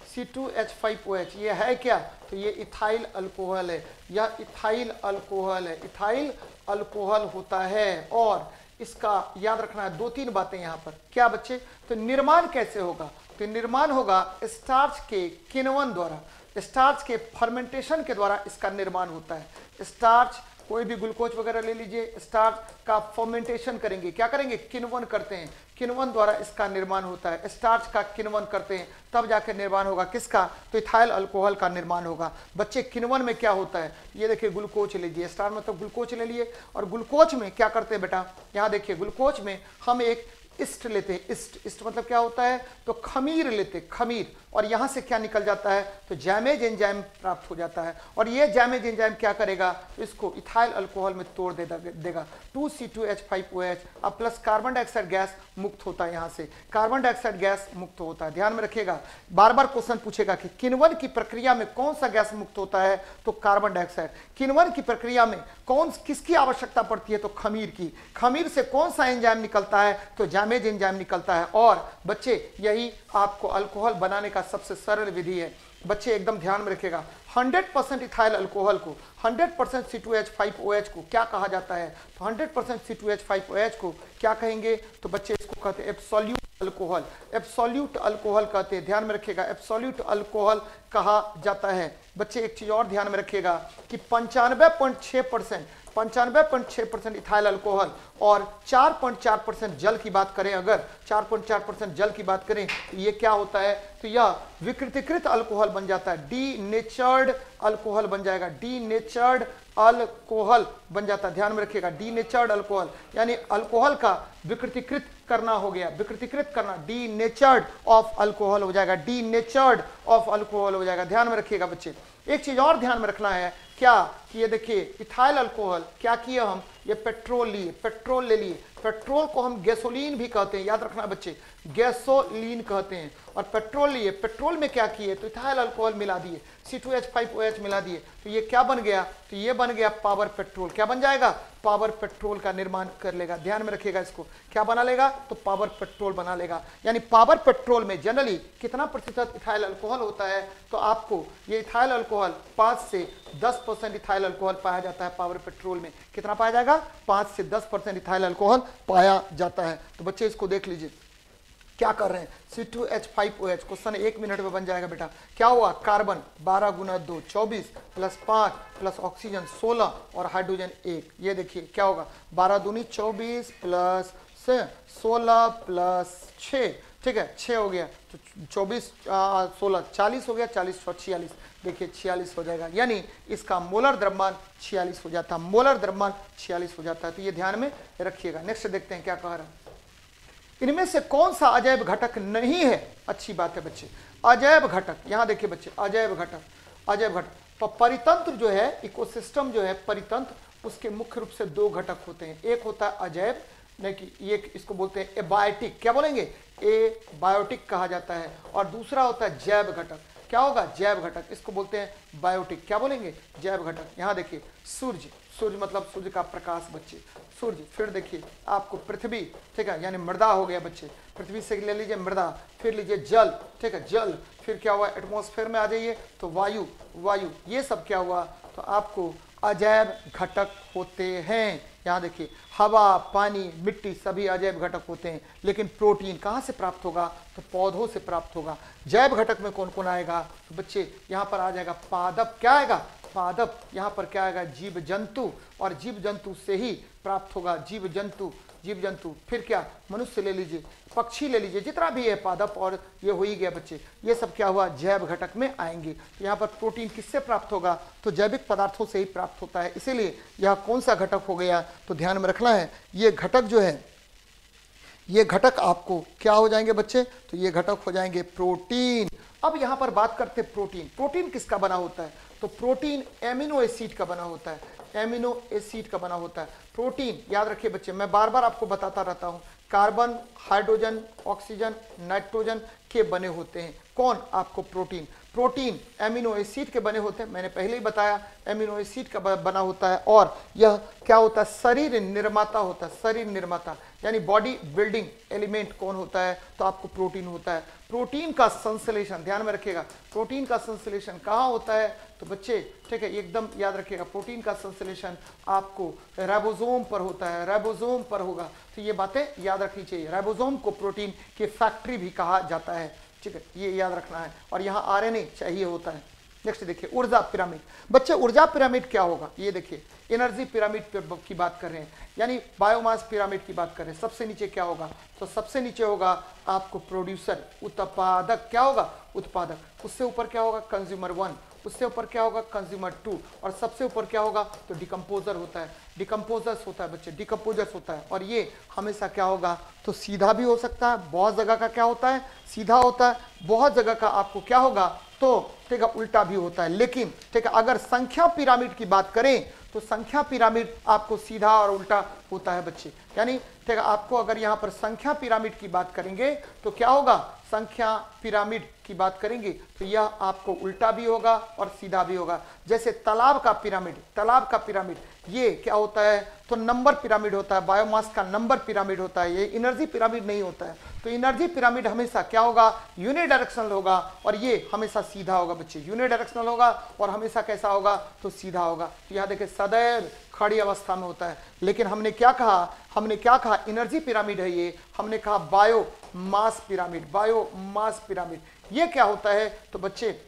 C2H5OH ये है क्या? तो ये इथाइल अल्कोहल है, यह इथाइल अल्कोहल है, इथाइल अल्कोहल होता है। और इसका याद रखना है 2-3 बातें यहाँ पर। क्या बच्चे? तो निर्माण कैसे होगा? तो निर्माण होगा स्टार्च के किण्वन द्वारा, स्टार्च के फर्मेंटेशन के द्वारा इसका निर्माण होता है। स्टार्च, कोई भी ग्लूकोज वगैरह ले लीजिए, स्टार्च का फर्मेंटेशन करेंगे, क्या करेंगे? किण्वन करते हैं, किण्वन द्वारा इसका निर्माण होता है। स्टार्च का किण्वन करते हैं तब जाकर निर्माण होगा किसका? तो इथाइल अल्कोहल का निर्माण होगा बच्चे। किण्वन में क्या होता है? ये देखिए ग्लूकोज लीजिए, स्टार्च मतलब ग्लूकोज ले लिए, और ग्लूकोज में क्या करते हैं बेटा? यहाँ देखिए ग्लूकोज में हम एक ईस्ट लेते हैं, ईस्ट मतलब क्या होता है? तो खमीर लेते, खमीर, और यहां से क्या निकल जाता है? तो जैमेज एंजाइम प्राप्त हो जाता है। और ये जैमेज एंजाइम क्या करेगा? तो इसको इथाइल अल्कोहल में तोड़ देगा 2C2H5OH। अब प्लस कार्बन डाइऑक्साइड गैस मुक्त होता है, यहां से कार्बन डाइऑक्साइड गैस मुक्त होता है। ध्यान में रखिएगा, बार बार क्वेश्चन पूछेगा कि किण्वन की प्रक्रिया में कौन सा गैस मुक्त होता है? तो कार्बन डाइऑक्साइड। किण्वन की प्रक्रिया में किसकी आवश्यकता पड़ती है? तो खमीर की। खमीर से कौन सा एंजाइम निकलता है? तो जैमेज एंजाइम निकलता है। और बच्चे यही आपको अल्कोहल बनाने का सबसे सरल विधि है बच्चे, एकदम ध्यान में रखिएगा। 100% इथाइल अल्कोहल को, 100% C2H5OH को क्या कहा जाता है? तो 100% C2H5OH को क्या कहेंगे? तो बच्चे इसको कहते हैं एब्सोल्यूट अल्कोहल, एब्सोल्यूट अल्कोहल कहते हैं। ध्यान में रखिएगा, एब्सोल्यूट अल्कोहल कहा जाता है बच्चे। एक चीज और ध्यान में रखिएगा कि 95.6% इथाइल अल्कोहल और 4.4% जल की बात करें, अगर 4.4% जल की बात करें तो ये क्या होता है, तो यह विकृतीकृत अल्कोहल बन जाता है, डीनेचर्ड अल्कोहल बन जाएगा, डीनेचर्ड अल्कोहल बन जाता है। ध्यान में रखिएगा, डीनेचर्ड अल्कोहल यानी अल्कोहल का विकृतीकृत करना हो गया, विकृतीकृत करना, डीनेचर्ड ऑफ अल्कोहल हो जाएगा, डीनेचर्ड ऑफ अल्कोहल हो जाएगा। ध्यान में रखिएगा बच्चे। एक चीज और ध्यान में रखना है क्या, कि ये देखिए इथाइल अल्कोहल क्या किया हम, ये पेट्रोल लिए, पेट्रोल ले लिए, पेट्रोल को हम गैसोलीन भी कहते हैं, याद रखना बच्चे, गैसोलीन कहते हैं। और पेट्रोल लिए, पेट्रोल में क्या किए, तो इथाइल अल्कोहल मिला दिए, C2H5OH मिला दिए, तो ये क्या बन गया, तो ये बन गया पावर पेट्रोल। क्या बन जाएगा, पावर पेट्रोल का निर्माण कर लेगा। ध्यान में रखिएगा इसको, क्या बना लेगा, तो पावर पेट्रोल बना लेगा। यानी पावर पेट्रोल में जनरली कितना प्रतिशत इथाइल अल्कोहल होता है, तो आपको ये इथाइल अल्कोहल 5 से 10% इथाइल अल्कोहल पाया जाता है पावर पेट्रोल में। कितना पाया जाएगा, 5 से 10% इथाइल अल्कोहल पाया जाता है। तो बच्चे इसको देख लीजिए क्या कर रहे हैं, C2H5OH, क्वेश्चन 1 मिनट में बन जाएगा बेटा। क्या हुआ, कार्बन 12 गुना 2 24 प्लस 5 प्लस ऑक्सीजन 16 और हाइड्रोजन 1। ये देखिए क्या होगा, 12 दूनी 24 प्लस 16 प्लस 6, ठीक है 6 हो गया, तो 24 16 40 हो गया, 40 और 46, देखिए 46 हो जाएगा। यानी इसका मोलर द्रव्यमान 46 हो जाता है, मोलर द्रव्यमान 46 हो जाता है। तो ये ध्यान में रखिएगा। नेक्स्ट देखते हैं क्या कह रहा है, इनमें से कौन सा अजैव घटक नहीं है। अच्छी बात है बच्चे, अजैव घटक, यहां देखिए बच्चे, अजैव घटक, अजैव घटक। परितंत्र जो है, इकोसिस्टम जो है, परितंत्र, उसके मुख्य रूप से 2 घटक होते हैं। एक होता है अजैव, नहीं कि ये इसको बोलते हैं एबायोटिक, क्या बोलेंगे, एबायोटिक कहा जाता है। और दूसरा होता है जैव घटक, क्या होगा, जैव घटक, इसको बोलते हैं बायोटिक, क्या बोलेंगे, जैव घटक। यहां देखिए सूर्य, सूर्य मतलब सूर्य का प्रकाश बच्चे, सूर्य। फिर देखिए आपको पृथ्वी, ठीक है, यानी मृदा हो गया बच्चे, पृथ्वी से ले लीजिए मृदा, फिर लीजिए जल, ठीक है, जल, फिर क्या हुआ, एटमॉस्फेयर में आ जाइए तो वायु, वायु, ये सब क्या हुआ, तो आपको अजैव घटक होते हैं। यहाँ देखिए हवा, पानी, मिट्टी सभी अजैव घटक होते हैं। लेकिन प्रोटीन कहाँ से प्राप्त होगा, तो पौधों से प्राप्त होगा। जैव घटक में कौन कौन आएगा, तो बच्चे यहाँ पर आ जाएगा पादप, क्या आएगा, पादप। यहाँ पर क्या आएगा, जीव जंतु, और जीव जंतु से ही प्राप्त होगा, जीव जंतु, जीव जंतु। फिर क्या, मनुष्य ले लीजिए, पक्षी ले लीजिए, जितना भी है पादप, और ये हो ही गया बच्चे, ये सब क्या हुआ, जैव घटक में आएंगे। तो यहाँ पर प्रोटीन किससे प्राप्त होगा, तो जैविक पदार्थों से ही प्राप्त होता है। इसीलिए यह कौन सा घटक हो गया, तो ध्यान में रखना है, ये घटक जो है, ये घटक आपको क्या हो जाएंगे बच्चे, तो ये घटक हो जाएंगे प्रोटीन। अब यहाँ पर बात करते हैं प्रोटीन। प्रोटीन किसका बना होता है, तो प्रोटीन एमिनो एसिड का बना होता है, एमिनो एसिड का बना होता है। प्रोटीन याद रखिए बच्चे, मैं बार बार आपको बताता रहता हूँ, कार्बन, हाइड्रोजन, ऑक्सीजन, नाइट्रोजन के बने होते हैं। कौन, आपको प्रोटीन। प्रोटीन एमिनो एसिड के बने होते हैं, मैंने पहले ही बताया एमिनो एसिड का बना होता है। और यह क्या होता है, शरीर निर्माता होता है, शरीर निर्माता यानी बॉडी बिल्डिंग एलिमेंट कौन होता है, तो आपको प्रोटीन होता है। प्रोटीन का संश्लेषण ध्यान में रखिएगा, प्रोटीन का संश्लेषण कहाँ होता है, तो बच्चे ठीक है एकदम याद रखिएगा, प्रोटीन का संश्लेषण आपको राइबोसोम पर होता है, राइबोसोम पर होगा। तो ये बातें याद रखनी चाहिए, राइबोसोम को प्रोटीन की फैक्ट्री भी कहा जाता है, ठीक है, ये याद रखना है। और यहाँ आरएनए चाहिए होता है। नेक्स्ट देखिए ऊर्जा पिरामिड। बच्चे ऊर्जा पिरामिड क्या होगा, ये देखिए एनर्जी पिरामिड की बात कर रहे हैं, यानी बायोमास पिरामिड की बात कर रहे हैं। सबसे नीचे क्या होगा, तो सबसे नीचे होगा आपको प्रोड्यूसर, उत्पादक, क्या होगा, उत्पादक। उससे ऊपर क्या होगा, कंज्यूमर 1, उससे ऊपर क्या होगा, कंज्यूमर 2, और सबसे ऊपर क्या होगा, तो डिकम्पोजर होता है, डिकम्पोजर्स होता है बच्चे, डिकम्पोजर्स होता है। और ये हमेशा क्या होगा, तो सीधा भी हो सकता है, बहुत जगह का क्या होता है, सीधा होता है, बहुत जगह का आपको क्या होगा, तो ठीक है उल्टा भी होता है। लेकिन ठीक है अगर संख्या पिरामिड की बात करें तो संख्या पिरामिड आपको सीधा और उल्टा होता है बच्चे। यानी ठीक है आपको अगर यहाँ पर संख्या पिरामिड की बात करेंगे तो क्या होगा, संख्या पिरामिड की बात करेंगे तो यह आपको उल्टा भी होगा और सीधा भी होगा। जैसे तालाब का पिरामिड, तालाब का पिरामिड ये क्या होता है, तो नंबर पिरामिड होता है, बायोमास का नंबर पिरामिड होता है, ये एनर्जी पिरामिड नहीं होता है। तो एनर्जी पिरामिड हमेशा क्या होगा, यूनिडायरेक्शनल होगा, और ये हमेशा सीधा होगा बच्चे, यूनिडायरेक्शनल होगा और हमेशा कैसा होगा, तो सीधा होगा। तो यहाँ देखिए सदैव खड़ी अवस्था में होता है। लेकिन हमने क्या कहा, हमने क्या कहा, एनर्जी पिरामिड है ये, हमने कहा बायो मास पिरामिड, बायो मास पिरामिड। ये क्या होता है, तो बच्चे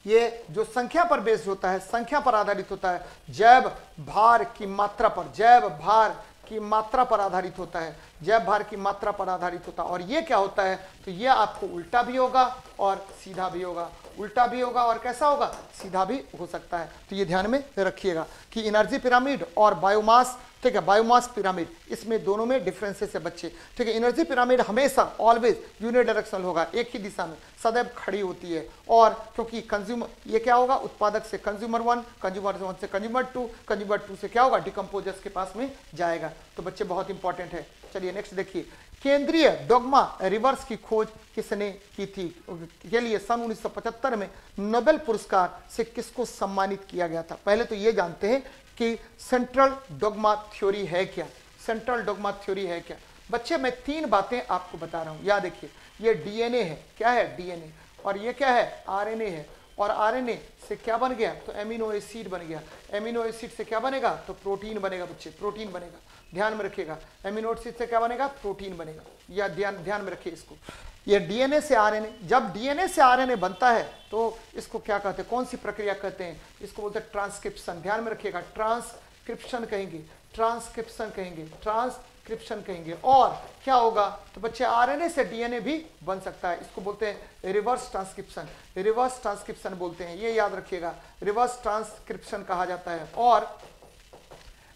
ये जो संख्या पर बेस्ड होता है, संख्या पर आधारित होता है, जैव भार की मात्रा पर, जैव भार की मात्रा पर आधारित होता है, जैव भार की मात्रा पर आधारित होता है। और ये क्या होता है, तो ये आपको उल्टा भी होगा और सीधा भी होगा, उल्टा भी होगा और कैसा होगा, सीधा भी हो सकता है। तो ये ध्यान में रखिएगा कि एनर्जी पिरामिड और बायोमास, ठीक है, बायोमास पिरामिड, इसमें दोनों में डिफरेंसेस है बच्चे, ठीक है। एनर्जी पिरामिड हमेशा ऑलवेज यूनिडायरेक्शनल होगा, एक ही दिशा में सदैव खड़ी होती है। और क्योंकि कंज्यूमर, ये क्या होगा, उत्पादक से कंज्यूमर 1, कंज्यूमर 1 से कंज्यूमर 2, कंज्यूमर 2 से क्या होगा, डिकम्पोजर्स के पास में जाएगा। तो बच्चे बहुत इंपॉर्टेंट है। चलिए नेक्स्ट देखिए, केंद्रीय डोग्मा रिवर्स की खोज किसने की थी, के लिए सन 1975 में नोबेल पुरस्कार से किसको सम्मानित किया गया था। पहले तो ये जानते हैं कि सेंट्रल डोग्मा थ्योरी है क्या, सेंट्रल डोग्मा थ्योरी है क्या। बच्चे मैं 3 बातें आपको बता रहा हूं, याद देखिए, ये डीएनए है, क्या है डीएनए, और ये क्या है आरएनए है, और आरएनए से क्या बन गया, तो एमिनो एसिड बन गया, एमिनो एसिड से क्या बनेगा, तो प्रोटीन बनेगा बच्चे, प्रोटीन बनेगा, ध्यान में रखिएगा, एमिनो एसिड से क्या बनेगा, प्रोटीन बनेगा, या ध्यान में रखिए इसको। ये डीएनए से आरएनए, जब डीएनए से आरएनए बनता है तो इसको क्या कहते हैं, कौन सी प्रक्रिया कहते हैं, इसको बोलते हैं ट्रांसक्रिप्शन, ध्यान में रखिएगा, ट्रांसक्रिप्शन कहेंगे, ट्रांसक्रिप्शन कहेंगे, ट्रांसक्रिप्शन कहेंगे। और क्या होगा, तो बच्चे आरएनए से डीएनए भी बन सकता है, इसको बोलते हैं रिवर्स ट्रांसक्रिप्शन, रिवर्स ट्रांसक्रिप्शन बोलते हैं, ये याद रखिएगा, रिवर्स ट्रांसक्रिप्शन कहा जाता है। और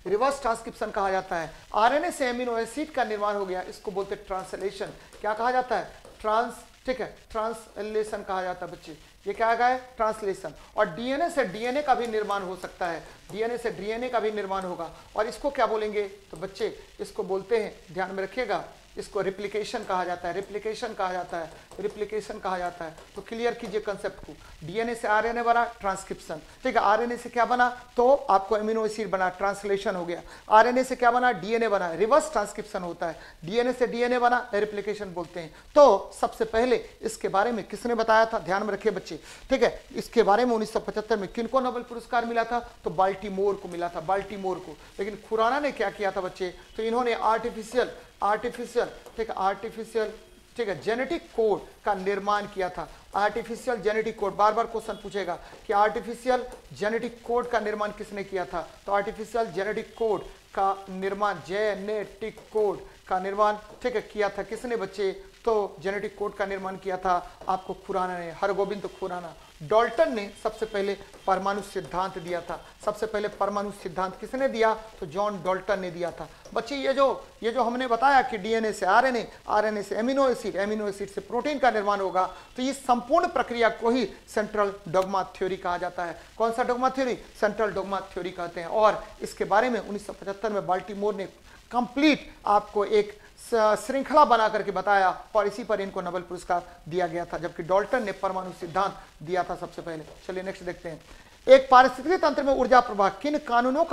रिवर्स ट्रांसक्रिप्शन कहा जाता है, आरएनए से एमिनो एसिड का निर्माण हो गया, इसको बोलते हैं ट्रांसलेशन, क्या कहा जाता है, ट्रांस, ठीक है, ट्रांसलेशन कहा जाता है बच्चे, ये क्या है, ट्रांसलेशन। और डीएनए से डीएनए का भी निर्माण हो सकता है, डीएनए से डीएनए का भी निर्माण होगा, और इसको क्या बोलेंगे, तो बच्चे इसको बोलते हैं, ध्यान में रखिएगा, इसको रिप्लिकेशन कहा जाता है, रिप्लिकेशन कहा जाता है, रिप्लिकेशन कहा जाता है। तो क्लियर कीजिए कंसेप्ट को, डीएनए से आरएनए बना, ट्रांसक्रिप्शन, ठीक है, आरएनए से क्या बना, तो आपको एमिनो एसिड बना, ट्रांसलेशन हो गया, आरएनए से क्या बना, डीएनए बना, रिवर्स ट्रांसक्रिप्शन होता है, डीएनए से डीएनए बना, रिप्लिकेशन बोलते हैं। तो सबसे पहले इसके बारे में किसने बताया था, ध्यान में रखिए बच्चे, ठीक है, इसके बारे में 1975 में किनको नोबेल पुरस्कार मिला था, तो बाल्टीमोर को मिला था, बाल्टीमोर को। लेकिन खुराना ने क्या किया था बच्चे, तो इन्होंने आर्टिफिशियल, ठीक है, आर्टिफिशियल, ठीक है, जेनेटिक कोड का निर्माण किया था, आर्टिफिशियल जेनेटिक कोड, बार बार क्वेश्चन पूछेगा कि आर्टिफिशियल जेनेटिक कोड का निर्माण किसने किया था, तो आर्टिफिशियल जेनेटिक कोड का निर्माण, जेनेटिक कोड का निर्माण, ठीक है, किया था किसने बच्चे, तो जेनेटिक कोड का निर्माण किया था आपको खुराना ने, हरगोविंद खुराना। डाल्टन ने सबसे पहले परमाणु सिद्धांत दिया था, सबसे पहले परमाणु सिद्धांत किसने दिया, तो जॉन डाल्टन ने दिया था। बच्चे ये जो हमने बताया कि डीएनए से आरएनए, आरएनए से एमिनो एसिड, एमिनो एसिड से प्रोटीन का निर्माण होगा, तो इस संपूर्ण प्रक्रिया को ही सेंट्रल डोग्मा थ्योरी कहा जाता है। कौन सा dogma theory, central dogma theory कहते हैं। और इसके बारे में 1975 में बाल्टीमोर ने कंप्लीट आपको एक श्रृंखला बना करके बताया, और इसी पर इनको नोबेल पुरस्कार दिया गया था, जबकि डाल्टन ने परमाणु सिद्धांत दिया था सबसे पहले। चलिए नेक्स्ट देखते हैं, एक पारिस्थितिकी तंत्र में ऊर्जा प्रवाह किन कानूनों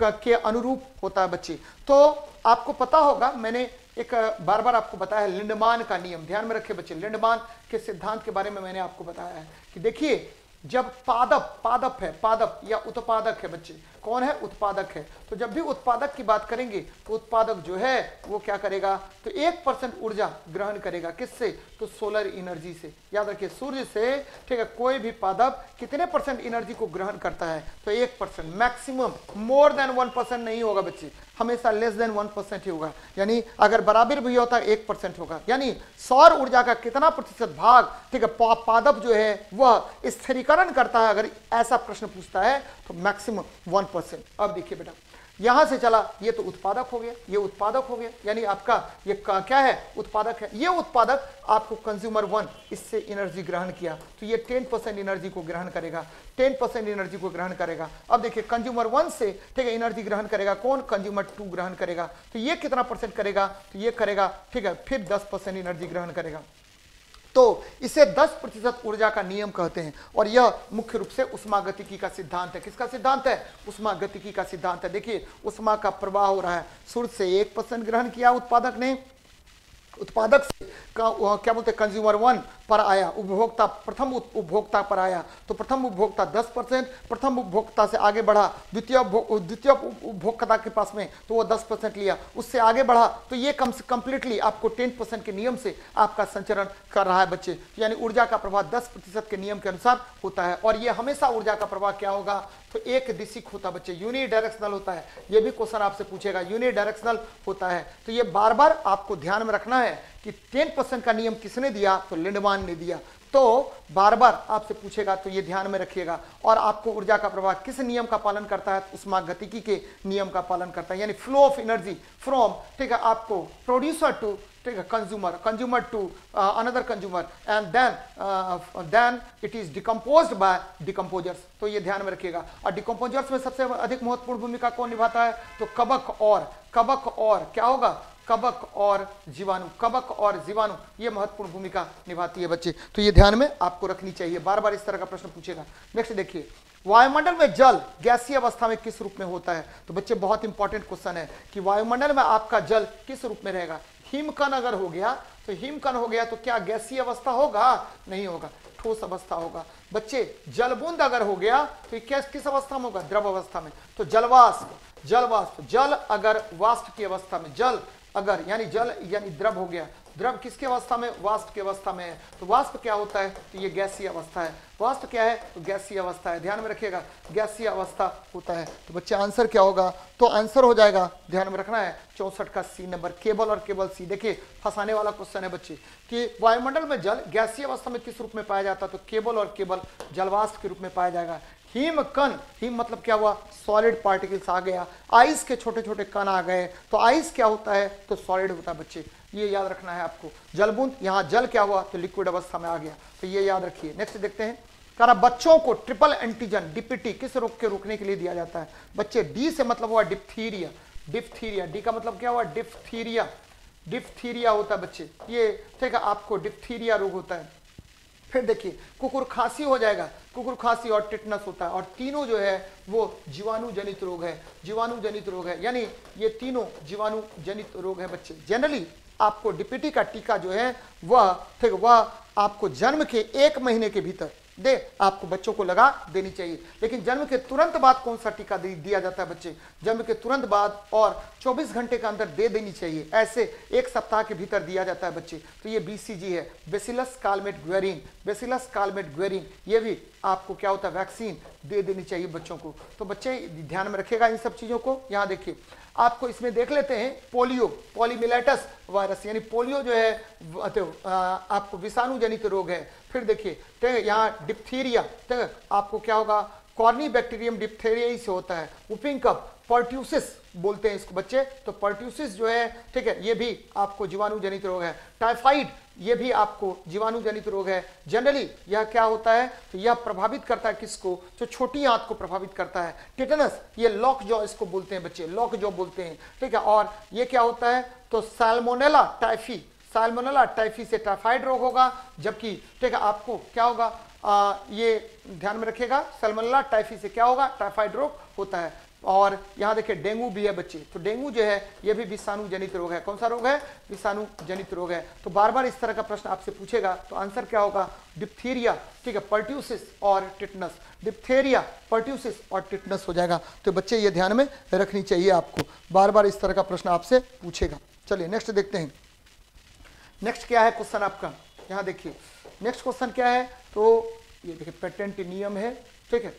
के अनुरूप होता है बच्चे। तो आपको पता होगा, मैंने एक बार बार आपको बताया है लिंडमान का नियम, ध्यान में रखिए बच्चे, लिंडमान के सिद्धांत के बारे में मैंने आपको बताया है कि देखिए, जब पादप है, पादप या उत्पादक है बच्चे, कौन है, उत्पादक है, तो जब भी उत्पादक की बात करेंगे तो उत्पादक जो है वो क्या करेगा, तो 1% ऊर्जा ग्रहण करेगा, किससे, तो सोलर एनर्जी से, याद रखिए, सूर्य से, ठीक है। कोई भी पादप कितने परसेंट एनर्जी को ग्रहण करता है, तो 1%, मैक्सिमम, मोर देन 1% नहीं होगा बच्चे, हमेशा लेस देन 1% ही होगा, यानी अगर बराबर भी होता है 1% होगा, यानी सौर ऊर्जा का कितना प्रतिशत भाग, ठीक है, पादप जो है वह स्थिरीकरण करता है, अगर ऐसा प्रश्न पूछता है तो मैक्सिमम 1%। अब देखिए बेटा, यहां से चला, ये तो उत्पादक हो गया, ये उत्पादक हो गया, यानी आपका ये क्या है, उत्पादक है। ये उत्पादक आपको कंज्यूमर 1 इससे एनर्जी ग्रहण किया, तो ये 10% एनर्जी को ग्रहण करेगा, 10% एनर्जी को ग्रहण करेगा। अब देखिए, कंज्यूमर 1 से, ठीक है, एनर्जी ग्रहण करेगा कौन, कंज्यूमर 2 ग्रहण करेगा, तो ये कितना परसेंट करेगा, तो ये करेगा, ठीक है, फिर 10% एनर्जी ग्रहण करेगा। तो इसे 10% ऊर्जा का नियम कहते हैं, और यह मुख्य रूप से उष्मागतिकी का सिद्धांत है। किसका सिद्धांत है, उष्मागतिकी का सिद्धांत है। देखिए, उष्मा का प्रवाह हो रहा है, सूर्य से 1% ग्रहण किया उत्पादक ने, उत्पादक से क्या बोलते हैं, कंज्यूमर 1, पर आया, उपभोक्ता प्रथम उपभोक्ता पर आया तो प्रथम उपभोक्ता 10%, प्रथम उपभोक्ता से आगे बढ़ा द्वितीय उपभोक्ता के पास में तो वो 10% लिया, उससे आगे बढ़ा तो ये कंप्लीटली आपको 10% के नियम से आपका संचरण कर रहा है बच्चे। यानी ऊर्जा का प्रवाह 10% के नियम के अनुसार होता है। और ये हमेशा ऊर्जा का प्रवाह क्या होगा तो एक दिशिक होता है बच्चे, यूनिडायरेक्शनल होता है। ये भी क्वेश्चन आपसे पूछेगा, यूनिडायरेक्शनल होता है। तो ये बार बार आपको ध्यान में रखना है कि 10% का नियम किसने दिया तो लिंडमान ने दिया। तो बार बार आपसे पूछेगा तो ये ध्यान में रखिएगा। और आपको ऊर्जा का प्रवाह किस नियम का पालन करता है तो उष्मागतिकी के नियम का पालन करता है। यानी फ्लो ऑफ एनर्जी फ्रॉम, ठीक है, आपको प्रोड्यूसर टू, ठीक है, consumer to another consumer and then it is decomposed by decomposers. तो ये ध्यान में रखिएगा। और डिकम्पोजर्स में सबसे अधिक महत्वपूर्ण भूमिका कौन निभाता है तो कवक और क्या होगा, कवक और जीवाणु ये महत्वपूर्ण भूमिका निभाती है बच्चे। तो ये ध्यान में आपको रखनी चाहिए, बार बार इस तरह का प्रश्न पूछेगा। नेक्स्ट देखिए, वायुमंडल में जल गैसीय अवस्था में किस रूप में होता है। तो बच्चे बहुत इंपॉर्टेंट क्वेश्चन है कि वायुमंडल में आपका जल किस रूप में रहेगा। हिमकण अगर हो गया तो क्या गैसीय अवस्था होगा, नहीं होगा, ठोस अवस्था होगा। बच्चे जलबूंद अगर हो गया तो किस अवस्था में होगा, द्रव अवस्था में। तो जल अगर वाष्प की अवस्था में, जल यानी द्रव हो गया, द्रव किसकी अवस्था में, वाष्प की अवस्था में है। तो वाष्प क्या होता है तो ये गैसीय अवस्था है। वाष्प क्या है तो गैसीय अवस्था है, ध्यान में रखिएगा, गैसीय अवस्था होता है। तो बच्चे आंसर क्या होगा तो आंसर हो जाएगा, ध्यान में रखना है 64 का सी नंबर, केवल और केवल सी। देखिए फंसाने वाला क्वेश्चन है बच्चे कि वायुमंडल में जल गैसीय अवस्था में किस रूप में पाया जाता है तो केवल और केवल जलवाष्प के रूप में पाया जाएगा। हिम मतलब क्या हुआ, सॉलिड पार्टिकल्स आ गया, आइस के छोटे छोटे कण आ गए। तो आइस क्या होता है तो सॉलिड होता है बच्चे, ये याद रखना है आपको। जलबूंद, यहाँ जल क्या हुआ तो लिक्विड अवस्था में आ गया, तो ये याद रखिए। नेक्स्ट देखते हैं, करा बच्चों को ट्रिपल एंटीजन डीपीटी किस रोग के रोकने के लिए दिया जाता है। बच्चे डी से मतलब हुआ डिप्थीरिया, डी का मतलब क्या हुआ डिप्थीरिया होता है बच्चे, ये ठीक है, आपको डिप्थीरिया रोग होता है। फिर देखिए कुकुर खांसी हो जाएगा, कुकुर खांसी और टिटनस होता है। और तीनों जो है वो जीवाणु जनित रोग है, यानी ये तीनों जीवाणु जनित रोग है बच्चे। जनरली आपको डीपीटी का टीका जो है वह आपको जन्म के 1 महीने के भीतर आपको बच्चों को लगा देनी चाहिए। लेकिन जन्म के तुरंत बाद कौन सा टीका दिया जाता है बच्चे, जन्म के तुरंत बाद और 24 घंटे के अंदर दे देनी चाहिए, ऐसे 1 सप्ताह के भीतर दिया जाता है बच्चे। तो ये बीसीजी है, बेसिलस कालमेट ग्वेरिन, ये भी आपको क्या होता है वैक्सीन दे देनी चाहिए बच्चों को। तो बच्चे ध्यान में रखेगा इन सब चीजों को। यहाँ देखिए आपको इसमें देख लेते हैं पॉलीमिलेटस वायरस, यानी पोलियो जो है आपको विषाणु जनित रोग है। फिर देखिए यहाँ डिप्थीरिया, आपको क्या होगा कॉर्नी बैक्टीरियम डिप्थीरिया से होता है। वुपिंग कफ, पर्ट्यूसिस बोलते हैं इसको बच्चे, तो पर्ट्यूसिस जो है ठीक है, ये भी आपको जीवाणु जनित रोग है। टाइफाइड, ये भी आपको जीवाणु जनित रोग है। जनरली यह क्या होता है तो यह प्रभावित करता है किसको, जो छोटी आंत को प्रभावित करता है। टिटनस, ये लॉक जॉ इसको बोलते हैं बच्चे, लॉक जॉ बोलते हैं, ठीक है। और ये क्या होता है तो सैल्मोनेला टाइफी से टाइफाइड रोग होगा। जबकि ठीक है आपको क्या होगा ये ध्यान में रखिएगा, सैल्मोनेला टाइफी से क्या होगा टाइफाइड रोग होता है। और यहाँ देखिए डेंगू भी है बच्चे, तो डेंगू जो है ये भी विषाणु जनित रोग है। कौन सा रोग है, विषाणु जनित रोग है। तो बार बार इस तरह का प्रश्न आपसे पूछेगा तो आंसर क्या होगा डिप्थीरिया, ठीक है, पर्ट्यूसिस और टिटनस, डिप्थीरिया, पर्ट्यूसिस और टिटनस हो जाएगा। तो बच्चे ये ध्यान में रखनी चाहिए आपको, बार बार इस तरह का प्रश्न आपसे पूछेगा। चलिए नेक्स्ट देखते हैं, नेक्स्ट क्या है क्वेश्चन आपका। यहाँ देखिए नेक्स्ट क्वेश्चन क्या है तो ये देखिए पेटेंट नियम है, ठीक है,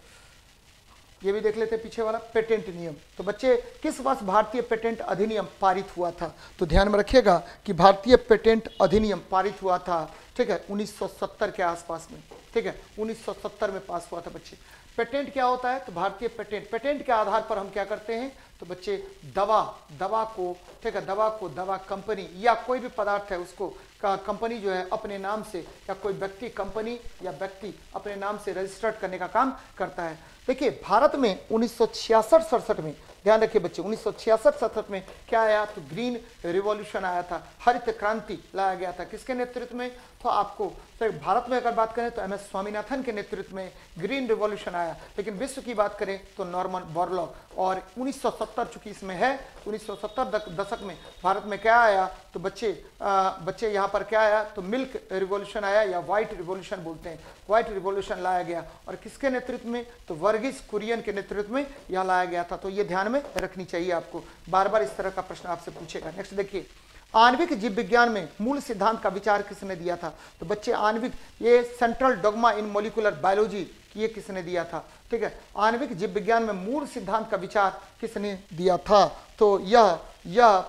ये भी देख लेते हैं पीछे वाला पेटेंट नियम। तो बच्चे किस वर्ष भारतीय पेटेंट अधिनियम पारित हुआ था, तो ध्यान में रखिएगा कि भारतीय पेटेंट अधिनियम पारित हुआ था, ठीक है, 1970 के आसपास में, ठीक है, 1970 में पास हुआ था बच्चे। पेटेंट क्या होता है तो भारतीय पेटेंट के आधार पर हम क्या करते हैं तो बच्चे दवा को, ठीक है, दवा कंपनी या कोई भी पदार्थ है उसको कंपनी जो है अपने नाम से, या कोई व्यक्ति कंपनी या व्यक्ति अपने नाम से रजिस्टर्ड करने का काम करता है। देखिए भारत में 1966-67 में ध्यान रखिए बच्चे 1966-67 में क्या आया, तो ग्रीन रिवॉल्यूशन आया था, हरित क्रांति लाया गया था। किसके नेतृत्व में, तो आपको तो भारत में अगर बात करें तो एम एस स्वामीनाथन के नेतृत्व में ग्रीन रिवॉल्यूशन आया, लेकिन विश्व की बात करें तो नॉर्मन बोरलॉग। और 1970 चूंकि इसमें है, 1970 दशक में भारत में क्या आया, तो बच्चे यहाँ पर क्या आया, तो मिल्क रिवॉल्यूशन आया या व्हाइट रिवॉल्यूशन बोलते हैं, व्हाइट रिवॉल्यूशन लाया गया। और किसके नेतृत्व में, तो वर्गीस कुरियन के नेतृत्व में यह लाया गया था। तो ये ध्यान में रखनी चाहिए आपको, बार बार इस तरह का प्रश्न आपसे पूछेगा। नेक्स्ट देखिए, आणविक जीव विज्ञान में मूल सिद्धांत का विचार किसने दिया था, तो बच्चे आणविक, ये सेंट्रल डॉग्मा इन मॉलिक्यूलर बायोलॉजी, ये किसने दिया था, ठीक है। आणविक जीव विज्ञान में मूल सिद्धांत का विचार किसने दिया था, तो यह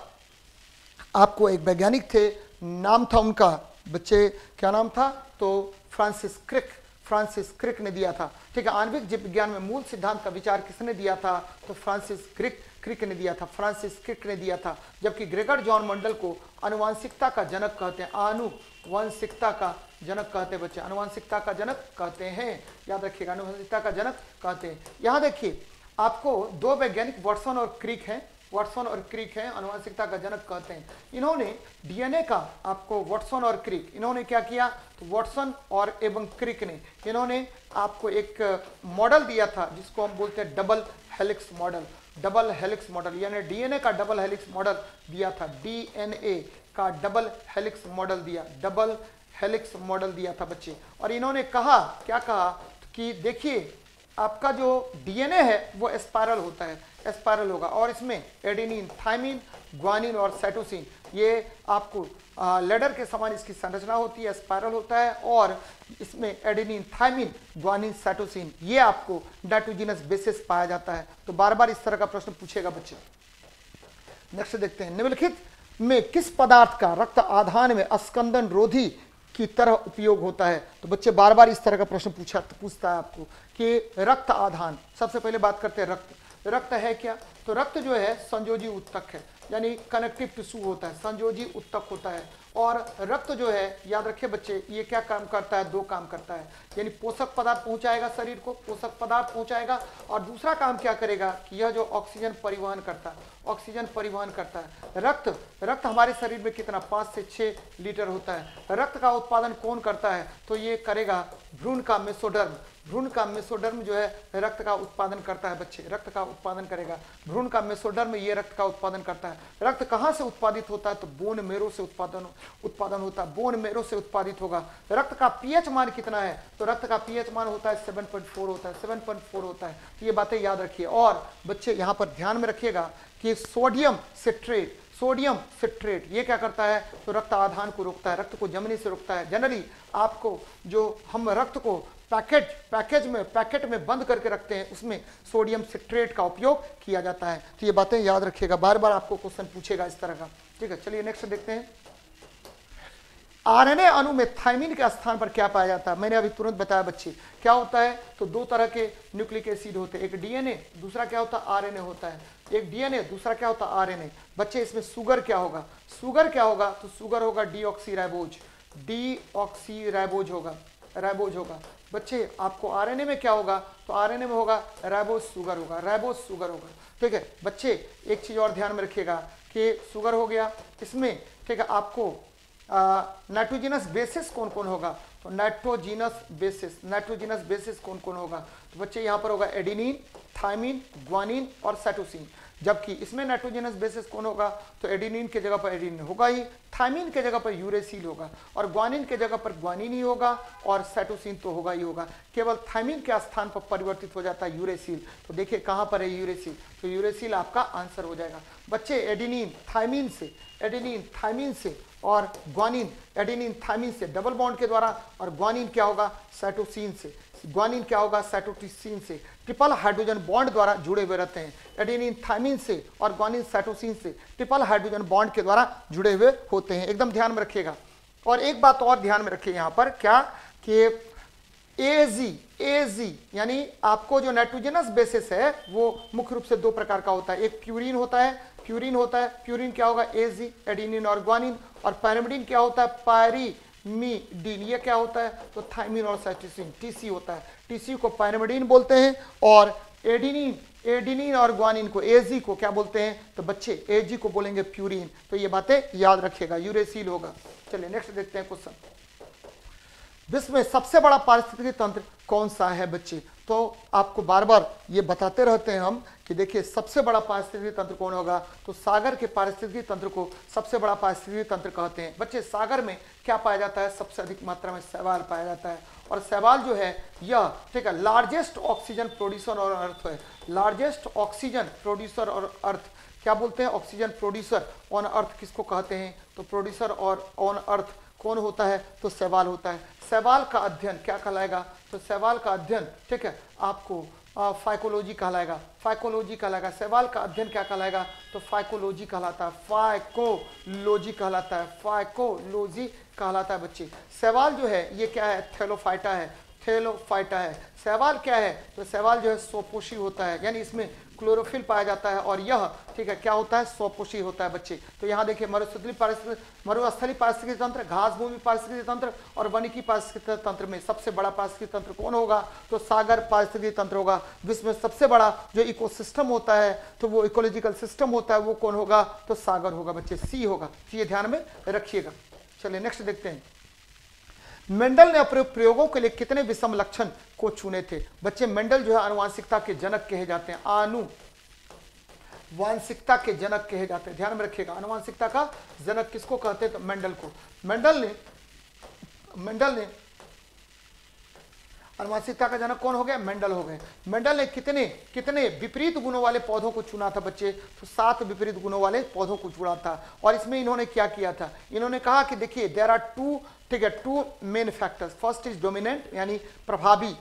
आपको एक वैज्ञानिक थे, नाम था उनका बच्चे, क्या नाम था, तो फ्रांसिस क्रिक ने दिया था, ठीक है। आणविक जीव विज्ञान में मूल सिद्धांत का विचार किसने दिया था, तो फ्रांसिस क्रिक ने दिया था, फ्रांसिस क्रिक ने दिया था। जबकि ग्रेगर जॉन मंडल को आनुवंशिकता का जनक कहते हैं, आनुवंशिकता का जनक कहते हैं बच्चे, आनुवंशिकता का जनक कहते हैं, याद रखिएगा, आनुवंशिकता का जनक कहते हैं। यहाँ देखिए आपको दो वैज्ञानिक वाटसन और क्रिक हैं, वाटसन और क्रिक हैं, आनुवंशिकता का जनक कहते हैं। इन्होंने डीएनए का, आपको वाटसन और क्रिक, इन्होंने क्या किया, तो वाटसन और एवं क्रिक ने इन्होंने आपको एक मॉडल दिया था जिसको हम बोलते हैं double helix model, double helix model, यानी डीएनए का डबल हेलिक्स मॉडल दिया था, डीएनए का डबल हेलिक्स मॉडल दिया, डबल हेलिक्स मॉडल दिया था बच्चे। और इन्होंने कहा, क्या कहा, कि देखिए आपका जो डीएनए है वो स्पाइरल होता है, स्पाइरल होगा, और इसमें एडेनिन, थाइमिन, ग्वानिन और साइटोसिन, ये आपको लेडर के समान इसकी संरचना होती है, स्पाइरल होता है, और इसमें एडेनिन, थाइमिन, ग्वानिन, साइटोसिन, ये आपको नाइट्रोजनस बेसिस पाया जाता है। तो बार बार इस तरह का प्रश्न पूछेगा बच्चे। नेक्स्ट देखते हैं, निम्नलिखित में किस पदार्थ का रक्त आधान में स्कंदन रोधी की तरह उपयोग होता है, तो बच्चे बार बार इस तरह का प्रश्न पूछता है आपको कि रक्त आधान। सबसे पहले बात करते हैं रक्त है क्या, तो रक्त जो है संयोजी उत्तक है, यानी कनेक्टिव टिश्यू होता है, संयोजी उत्तक होता है। और रक्त जो है, याद रखिए बच्चे, ये क्या काम करता है, दो काम करता है, यानी पोषक पदार्थ पहुंचाएगा, शरीर को पोषक पदार्थ पहुंचाएगा, और दूसरा काम क्या करेगा कि यह जो ऑक्सीजन परिवहन करता है, ऑक्सीजन परिवहन करता है। रक्त हमारे शरीर में कितना, 5 से 6 लीटर होता है। रक्त का उत्पादन कौन करता है, तो ये करेगा भ्रूण का मेसोडर्म, भ्रूण का मेसोडर्म जो है रक्त का उत्पादन करता है बच्चे, रक्त का उत्पादन करेगा, भ्रूण का मेसोडर्म ये रक्त का उत्पादन करता है। रक्त कहाँ से उत्पादित होता है, तो बोन मेरो से उत्पादन होता है, बोन मेरो से उत्पादित होगा। रक्त का पीएच मान कितना है, तो रक्त का पीएच मान होता है 7.4 होता है, 7.4 होता है। तो ये बातें याद रखिए। और बच्चे यहाँ पर ध्यान में रखिएगा कि सोडियम सिट्रेट ये क्या करता है, तो रक्त आधान को रोकता है, रक्त को जमने से रोकता है। जनरली आपको जो हम रक्त को पैकेट में बंद करके रखते हैं, उसमें सोडियम सिट्रेट का उपयोग किया जाता है। तो ये बातें याद रखिएगा, बार बार आपको क्वेश्चन पूछेगा इस तरह का, ठीक है। चलिए नेक्स्ट देखते हैं, आरएनए अणु में थाइमिन के स्थान पर क्या पाया जाता है, मैंने अभी तुरंत बताया बच्चे, क्या होता है, तो दो तरह के न्यूक्लिक एसिड होते हैं, एक डीएनए, दूसरा क्या होता है, आरएनए होता है। एक डीएनए, दूसरा क्या होता है, आरएनए। बच्चे इसमें शुगर क्या होगा, तो शुगर होगा डीऑक्सीराइबोज होगा। बच्चे आपको आरएनए में क्या होगा, तो आरएनए में होगा राइबोज शुगर होगा, ठीक है। बच्चे एक चीज और ध्यान में रखिएगा कि शुगर हो गया इसमें, ठीक है। आपको नाइट्रोजिनस बेसिस कौन कौन होगा, तो नाइट्रोजिनस बेसिस कौन कौन होगा, तो बच्चे यहाँ पर होगा एडेनिन, थाइमिन, ग्वानिन और साइटोसिन। जबकि इसमें नाइट्रोजनस बेसिस कौन होगा, तो एडेनिन के जगह पर एडेनिन होगा ही, थाइमिन के जगह पर यूरेसिल होगा, और ग्वानिन के जगह पर ग्वानिन ही होगा, और साइटोसिन तो होगा ही होगा। केवल थाइमिन के स्थान पर परिवर्तित हो जाता है यूरेसिल। तो देखिए कहाँ पर है यूरेसिल, तो यूरेसिल आपका आंसर हो जाएगा। बच्चे एडेनिन थाइमिन से और ग्वानिन एडेनिन थाइमिन से डबल बॉन्ड के द्वारा, और ग्वानिन क्या होगा, साइटोसिन से ट्रिपल हाइड्रोजन बॉन्ड द्वारा जुड़े हुए रहते हैं। एडेनिन थाइमिन से और ग्वानिन साइटोसिन से ट्रिपल हाइड्रोजन बॉन्ड के द्वारा जुड़े हुए होते हैं, एकदम ध्यान में रखिएगा। और एक बात और ध्यान में रखिए यहाँ पर, क्या कि एजी यानी आपको जो नाइट्रोजनस बेसिस है वो मुख्य रूप से दो प्रकार का होता है, एक प्यूरिन होता है, प्यूरिन क्या होगा, एजी, एडेनिन और ग्वानिन, और पैरामिडिन क्या होता है, पैरीमिडीन, ये क्या होता है, तो थाइमिन और साइटोसिन, टीसी होता है, टीसी को पैरामिडिन बोलते हैं। और एडिनिन और ग्वानिन को, एजी को क्या बोलते हैं, तो बच्चे एजी को बोलेंगे प्यूरिन। तो ये बातें याद रखिएगा, यूरेसिल होगा। चलिए नेक्स्ट देखते हैं क्वेश्चन। विश्व में सबसे बड़ा पारिस्थितिकी तंत्र कौन सा है बच्चे? तो आपको बार बार ये बताते रहते हैं हम कि देखिए सबसे बड़ा पारिस्थितिकी तंत्र कौन होगा, तो सागर के पारिस्थितिकी तंत्र को सबसे बड़ा पारिस्थितिकी तंत्र कहते हैं। बच्चे सागर में क्या पाया जाता है, सबसे अधिक मात्रा में शैवाल पाया जाता है, और शैवाल जो है यह ठीक है लार्जेस्ट ऑक्सीजन प्रोड्यूसर और अर्थ है। लार्जेस्ट ऑक्सीजन प्रोड्यूसर और अर्थ क्या बोलते हैं, ऑक्सीजन प्रोड्यूसर ऑन अर्थ किसको कहते हैं, तो प्रोड्यूसर और ऑन अर्थ कौन होता है, तो शैवाल होता है। शैवाल का अध्ययन क्या कहलाएगा, तो शैवाल का अध्ययन ठीक है आपको फाइकोलॉजी कहलाएगा, फाइकोलॉजी कहलाएगा। शैवाल का अध्ययन क्या कहलाएगा, तो फाइकोलॉजी कहलाता है, फाइकोलॉजी कहलाता है, फाइकोलॉजी कहलाता है बच्चे। शैवाल जो है ये क्या है, थैलोफाइटा है, थैलोफाइटा है। शैवाल क्या है, तो शैवाल जो है स्वपोषी होता है, यानी इसमें क्लोरोफिल पाया जाता है, और यह ठीक है क्या होता है, स्वपोषी होता है बच्चे। तो यहाँ देखिए मरुस्थलीय पारिस्थितिकी तंत्र, घास भूमि पारिस्थितिकी तंत्र और वनिकी पारिस्थितिकी तंत्र में सबसे बड़ा पारिस्थितिकी तंत्र कौन होगा, तो सागर पारिस्थितिकी तंत्र होगा। विश्व में सबसे बड़ा जो इकोसिस्टम होता है, तो वो इकोलॉजिकल सिस्टम होता है, वो कौन होगा, तो सागर होगा बच्चे, सी होगा। ये ध्यान में रखिएगा। चलिए नेक्स्ट देखते हैं। मेंडल ने अपने प्रयोगों के लिए कितने विषम लक्षण को चुने थे? बच्चे मेंडल जो है आनुवांशिकता के जनक कहे जाते हैं, आनुवांशिकता के जनक कहे जाते हैं, ध्यान में रखिएगा। आनुवांशिकता का जनक किसको कहते हैं, तो मेंडल को। मेंडल ने आनुवांशिकता का जनक कौन हो गया, मेंडल हो गए। मेंडल ने कितने विपरीत गुणों वाले पौधों को चुना था बच्चे, तो 7 विपरीत गुणों वाले पौधों को चुना था। और इसमें इन्होंने क्या किया था, इन्होंने कहा कि देखिए there are two main factors. First is dominant यानी प्रभावी,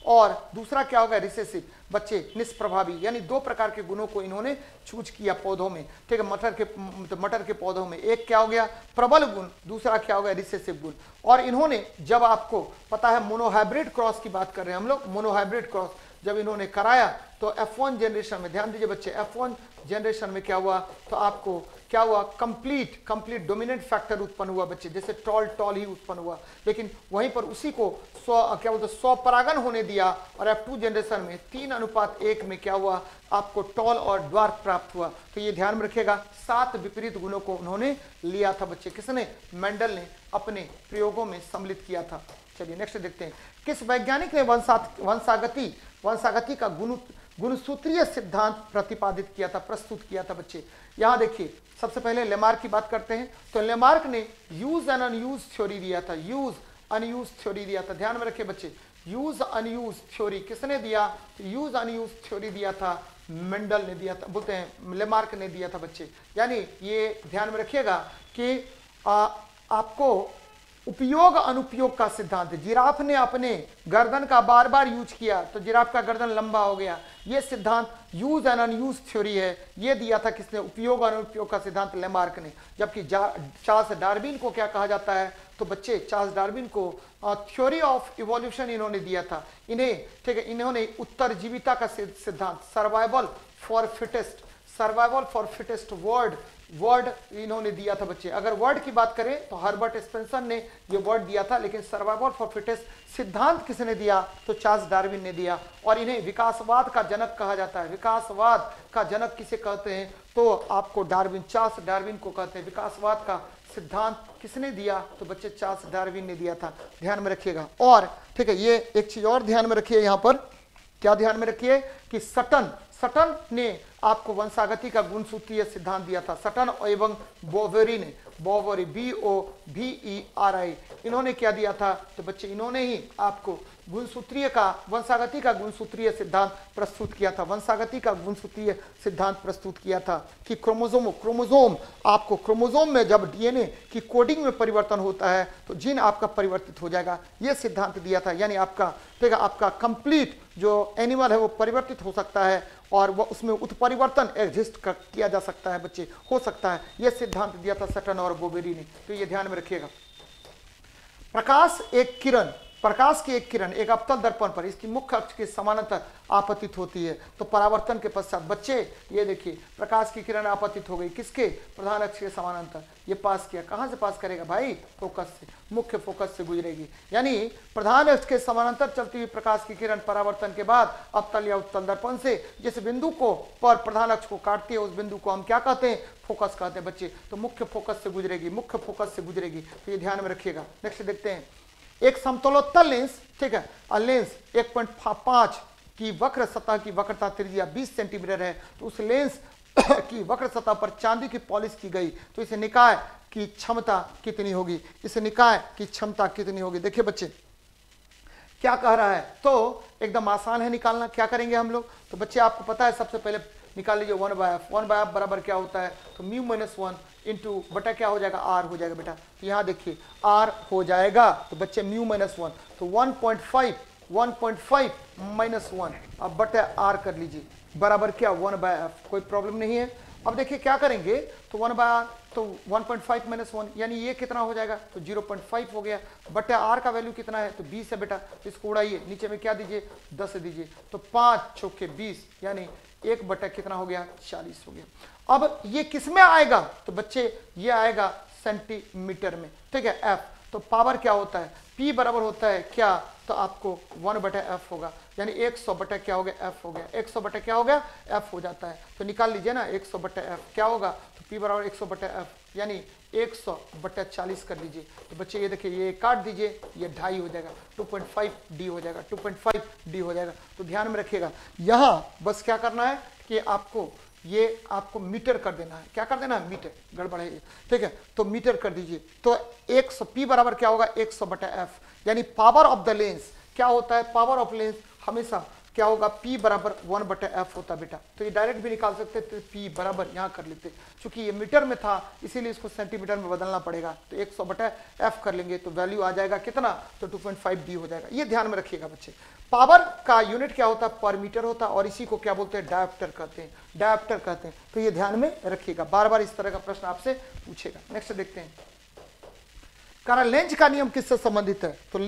और दूसरा क्या होगा, रिसेसिव बच्चे निष्प्रभावी, यानी 2 प्रकार के गुणों को इन्होंने चूज किया पौधों में, ठीक है, मटर के पौधों में। एक क्या हो गया, प्रबल गुण, दूसरा क्या हो गया, रिसेसिव गुण। और इन्होंने जब आपको पता है मोनोहाइब्रिड क्रॉस की बात कर रहे हैं हम लोग, मोनोहाइब्रिड क्रॉस जब इन्होंने कराया तो F1 जनरेशन में, ध्यान दीजिए बच्चे, F1 जनरेशन में क्या हुआ, तो आपको क्या हुआ, कंप्लीट डोमिनेंट फैक्टर उत्पन्न हुआ बच्चे, जैसे टॉल ही उत्पन्न हुआ। लेकिन वहीं पर उसी को क्या बोलते हैं, स्वपरागन होने दिया, और F2 जनरेशन में 3:1 में क्या हुआ, आपको टॉल और ड्वार्फ प्राप्त हुआ। तो ये ध्यान में रखिएगा, 7 विपरीत गुणों को उन्होंने लिया था बच्चे, किसने, मेंडल ने अपने प्रयोगों में सम्मिलित किया था। चलिए नेक्स्ट देखते हैं। किस वैज्ञानिक ने वंशागति का गुणसूत्रीय सिद्धांत प्रतिपादित किया था, प्रस्तुत किया था बच्चे? यहां देखिए सबसे पहले लेमार्क की बात करते हैं। तो लेमार्क ने यूज एंड अनयूज थ्योरी दिया था, यूज अनयूज थ्योरी दिया था, ध्यान में रखिए बच्चे, यूज अनयूज थ्योरी किसने दिया, यूज अनयूज थ्योरी दिया था मेंडल ने दिया था, बोलते हैं लेमार्क ने दिया था बच्चे। यानी ये ध्यान में रखिएगा कि आपको उपयोग अनुपयोग का सिद्धांत, जिराफ ने अपने गर्दन का बार बार यूज किया तो जिराफ का गर्दन लंबा हो गया, ये सिद्धांत यूज एंड अनयूज थ्योरी है, ये दिया था किसने, उपयोग और अनुपयोग का सिद्धांत लेमार्क ने। जबकि चार्ल्स डार्विन को क्या कहा जाता है, तो बच्चे चार्ल्स डार्विन को थ्योरी ऑफ इवोल्यूशन इन्होंने दिया था। इन्हें ठीक है, इन्होंने उत्तरजीविता का सिद्धांत, सर्वाइवल फॉर फिटेस्ट वर्ड इन्होंने दिया था बच्चे। अगर वर्ड की बात करें तो हर्बर्ट स्पेंसर ने ये वर्ड दिया था, लेकिन सर्वाइवल फॉर फिटेस्ट सिद्धांत किसने दिया, तो चार्ल्स डार्विन ने दिया। और इन्हें विकासवाद का जनक कहा जाता है। विकासवाद का जनक किसे कहते हैं, तो आपको डार्विन, चार्ल्स डार्विन को कहते हैं। विकासवाद का सिद्धांत किसने दिया, तो बच्चे चार्ल्स डार्विन ने दिया था, ध्यान में रखिएगा। और ठीक है, ये एक चीज और ध्यान में रखिए, यहाँ पर क्या ध्यान में रखिए कि सटन ने आपको वंशागति का गुणसूत्रीय सिद्धांत दिया था। सटन एवं बोवेरी ने, बोवेरी BOVERI, इन्होंने क्या दिया था, तो बच्चे इन्होंने ही आपको वंशागति का गुणसूत्रीय सिद्धांत प्रस्तुत किया था। वंशागति का गुणसूत्रीय सिद्धांत प्रस्तुत किया था कि क्रोमोसोम में जब DNA की कोडिंग में परिवर्तन होता है तो जीन आपका परिवर्तित हो जाएगा, यह सिद्धांत दिया था। यानी आपका कंप्लीट जो एनिमल है वो परिवर्तित हो सकता है और वो उसमें उत्परिवर्तन एग्जिस्ट किया जा सकता है बच्चे, हो सकता है, यह सिद्धांत दिया था सटन और बोवेरी ने। तो ये ध्यान में रखिएगा। प्रकाश एक किरण प्रकाश की एक किरण एक अवतल दर्पण पर इसकी मुख्य अक्ष के समानांतर आपतित होती है तो परावर्तन के पश्चात बच्चे ये देखिए प्रकाश की किरण आपतित हो गई किसके, प्रधान अक्ष के समानांतर, ये पास किया, कहां से पास करेगा भाई, फोकस से, मुख्य फोकस से गुजरेगी। यानी प्रधान अक्ष के समानांतर चलती हुई प्रकाश की किरण परावर्तन के बाद अवतल या उत्तल दर्पण से जिस बिंदु को पर प्रधान अक्ष को काटती है उस बिंदु को हम क्या कहते हैं, फोकस कहते हैं बच्चे। तो मुख्य फोकस से गुजरेगी, मुख्य फोकस से गुजरेगी, तो ये ध्यान में रखिएगा। नेक्स्ट देखते हैं, एक समतलोत्तल लेंस, ठीक है, और लेंस 1.5 की वक्र सतह की वक्रता त्रिज्या 20 सेंटीमीटर है तो उस लेंस की वक्र सतह पर चांदी की पॉलिश की गई तो इसे निकाय की क्षमता कितनी होगी, इसे निकाय की क्षमता कितनी होगी। देखिए बच्चे क्या कह रहा है, तो एकदम आसान है निकालना। क्या करेंगे हम लोग, तो बच्चे आपको पता है सबसे पहले निकाल लीजिए 1/f। 1/f बराबर क्या होता है, तो म्यू माइनस 1 इंटू बटा क्या हो जाएगा, आर हो जाएगा बेटा। तो यहाँ देखिए आर हो जाएगा, तो बच्चे म्यू माइनस 1 तो 1.5 माइनस 1 अब बटा आर कर लीजिए बराबर क्या 1/f, कोई प्रॉब्लम नहीं है। अब देखिए क्या करेंगे, तो 1/r तो 1.5 माइनस 1 यानी ये कितना हो जाएगा, तो 0.5 हो गया, बटे आर का वैल्यू कितना है, तो 20 है बेटा। तो इसको उड़ाइए, नीचे में क्या दीजिए 10 दीजिए, तो 5 चौके 20 यानी 1 बटा कितना हो गया 40 हो गया। अब ये किस में आएगा, तो बच्चे ये आएगा सेंटीमीटर में, ठीक है। एफ तो पावर क्या होता है, पी बराबर होता है क्या, तो आपको 1/f होगा, यानी 100 बटा क्या हो गया f हो गया, 100 बटा क्या हो गया f हो जाता है। तो निकाल लीजिए ना 100 बटा f क्या होगा, तो p बराबर 100 बटा f यानी 100 बटा 40 कर लीजिए। तो बच्चे ये देखिए ये काट दीजिए, ये 2.5 हो जाएगा, 2.5d हो जाएगा, 2.5d हो जाएगा। तो ध्यान में रखिएगा यहाँ बस क्या करना है कि आपको मीटर कर देना है। क्या कर देना है, मीटर, गड़बड़ है ये, ठीक है। तो मीटर कर दीजिए, तो 100 p बराबर क्या होगा 100 बटा f यानी पावर ऑफ द लेंस क्या होता है, पावर ऑफ लेंस हमेशा क्या होगा, p बराबर 1/f होता है बेटा। तो ये डायरेक्ट भी निकाल सकते थे, p बराबर यहाँ कर लेते, क्योंकि ये मीटर में था इसीलिए इसको सेंटीमीटर में बदलना पड़ेगा। तो 100/f कर लेंगे तो वैल्यू आ जाएगा कितना, तो 2.5d हो जाएगा। ये ध्यान में रखिएगा बच्चे, पावर का यूनिट क्या होता है, पर मीटर होता है, और इसी को क्या बोलते हैं, डायोप्टर कहते हैं, डायोप्टर कहते हैं। तो ये ध्यान में रखिएगा, बार बार इस तरह का प्रश्न आपसे पूछेगा। नेक्स्ट देखते हैं, कारण लेंज का नियम किससे संबंधित है, तो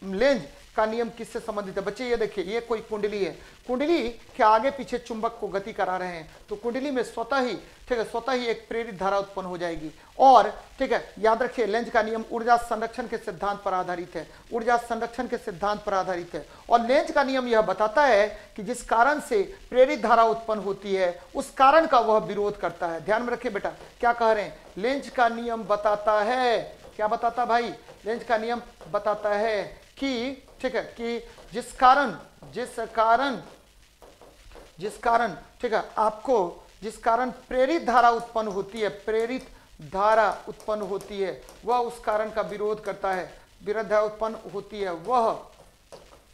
लेंज का नियम किससे संबंधित है बच्चे। ये देखिए ये कोई कुंडली है, कुंडली के आगे पीछे चुंबक को गति करा रहे हैं, तो कुंडली में स्वतः ही, ठीक है, स्वतः ही एक प्रेरित धारा उत्पन्न हो जाएगी। और ठीक है, याद रखिए लेंज का नियम ऊर्जा संरक्षण के सिद्धांत पर आधारित है, ऊर्जा संरक्षण के सिद्धांत पर आधारित है। और लेंज का नियम यह बताता है कि जिस कारण से प्रेरित धारा उत्पन्न होती है उस कारण का वह विरोध करता है। ध्यान में रखिए बेटा, क्या कह रहे हैं, लेंज का नियम बताता है, क्या बताता भाई, लेंज का नियम बताता है कि, ठीक है, कि जिस कारण ठीक है आपको जिस कारण प्रेरित धारा उत्पन्न होती है, प्रेरित धारा उत्पन्न होती है वह उस कारण का विरोध करता है, प्रेरित धारा उत्पन्न होती है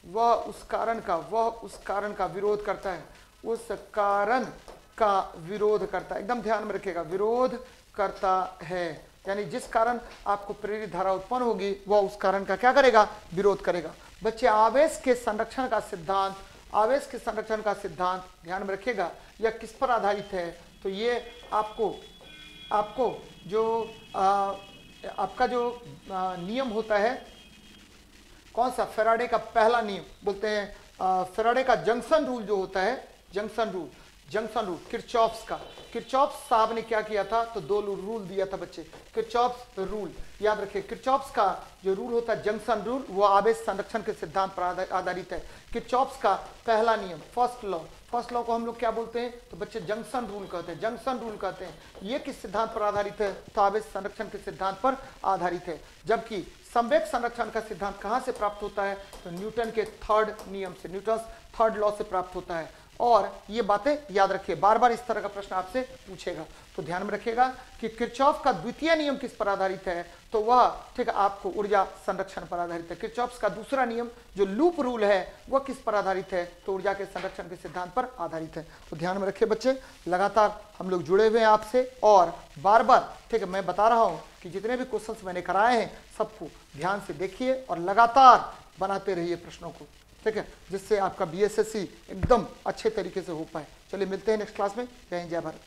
वह उस कारण का विरोध करता है, उस कारण का विरोध करता है। एकदम ध्यान में रखिएगा, विरोध करता है, यानी जिस कारण आपको प्रेरित धारा उत्पन्न होगी वह उस कारण का क्या करेगा, विरोध करेगा। बच्चे आवेश के संरक्षण का सिद्धांत ध्यान में रखिएगा, यह किस पर आधारित है, तो ये आपको जो आपका जो नियम होता है, कौन सा, फेराडे का पहला नियम बोलते हैं, फेराडे का जंक्शन रूल जो होता है, जंक्शन रूल किरचॉफ्स साहब ने क्या किया था, तो 2 रूल दिया था बच्चे, किरचॉफ्स रूल, याद रखिए किरचॉफ्स का जो रूल होता है जंक्शन रूल, वो आवेश संरक्षण के सिद्धांत पर आधारित है। किरचॉफ्स का पहला नियम, फर्स्ट लॉ को हम लोग क्या बोलते हैं, तो बच्चे जंक्शन रूल कहते हैं। ये किस सिद्धांत पर आधारित है, तो आवेश संरक्षण के सिद्धांत पर आधारित है। जबकि संवेग संरक्षण का सिद्धांत कहां से प्राप्त होता है, तो न्यूटन के थर्ड नियम से, न्यूटन थर्ड लॉ से प्राप्त होता है। और ये बातें याद रखिए, बार बार इस तरह का प्रश्न आपसे पूछेगा, तो ध्यान में रखिएगा कि किरचॉफ का द्वितीय नियम किस पर आधारित है, तो वह, ठीक है, आपको ऊर्जा संरक्षण पर आधारित है। किरचॉफ का दूसरा नियम जो लूप रूल है वह किस पर आधारित है, तो ऊर्जा के संरक्षण के सिद्धांत पर आधारित है। तो ध्यान में रखिए बच्चे, लगातार हम लोग जुड़े हुए हैं आपसे, और बार बार, ठीक है, मैं बता रहा हूं कि जितने भी क्वेश्चंस मैंने कराए हैं सबको ध्यान से देखिए और लगातार बनाते रहिए प्रश्नों को, ठीक है, जिससे आपका BSSC एकदम अच्छे तरीके से हो पाए। चलिए मिलते हैं नेक्स्ट क्लास में। जय हिंद, जय भारत।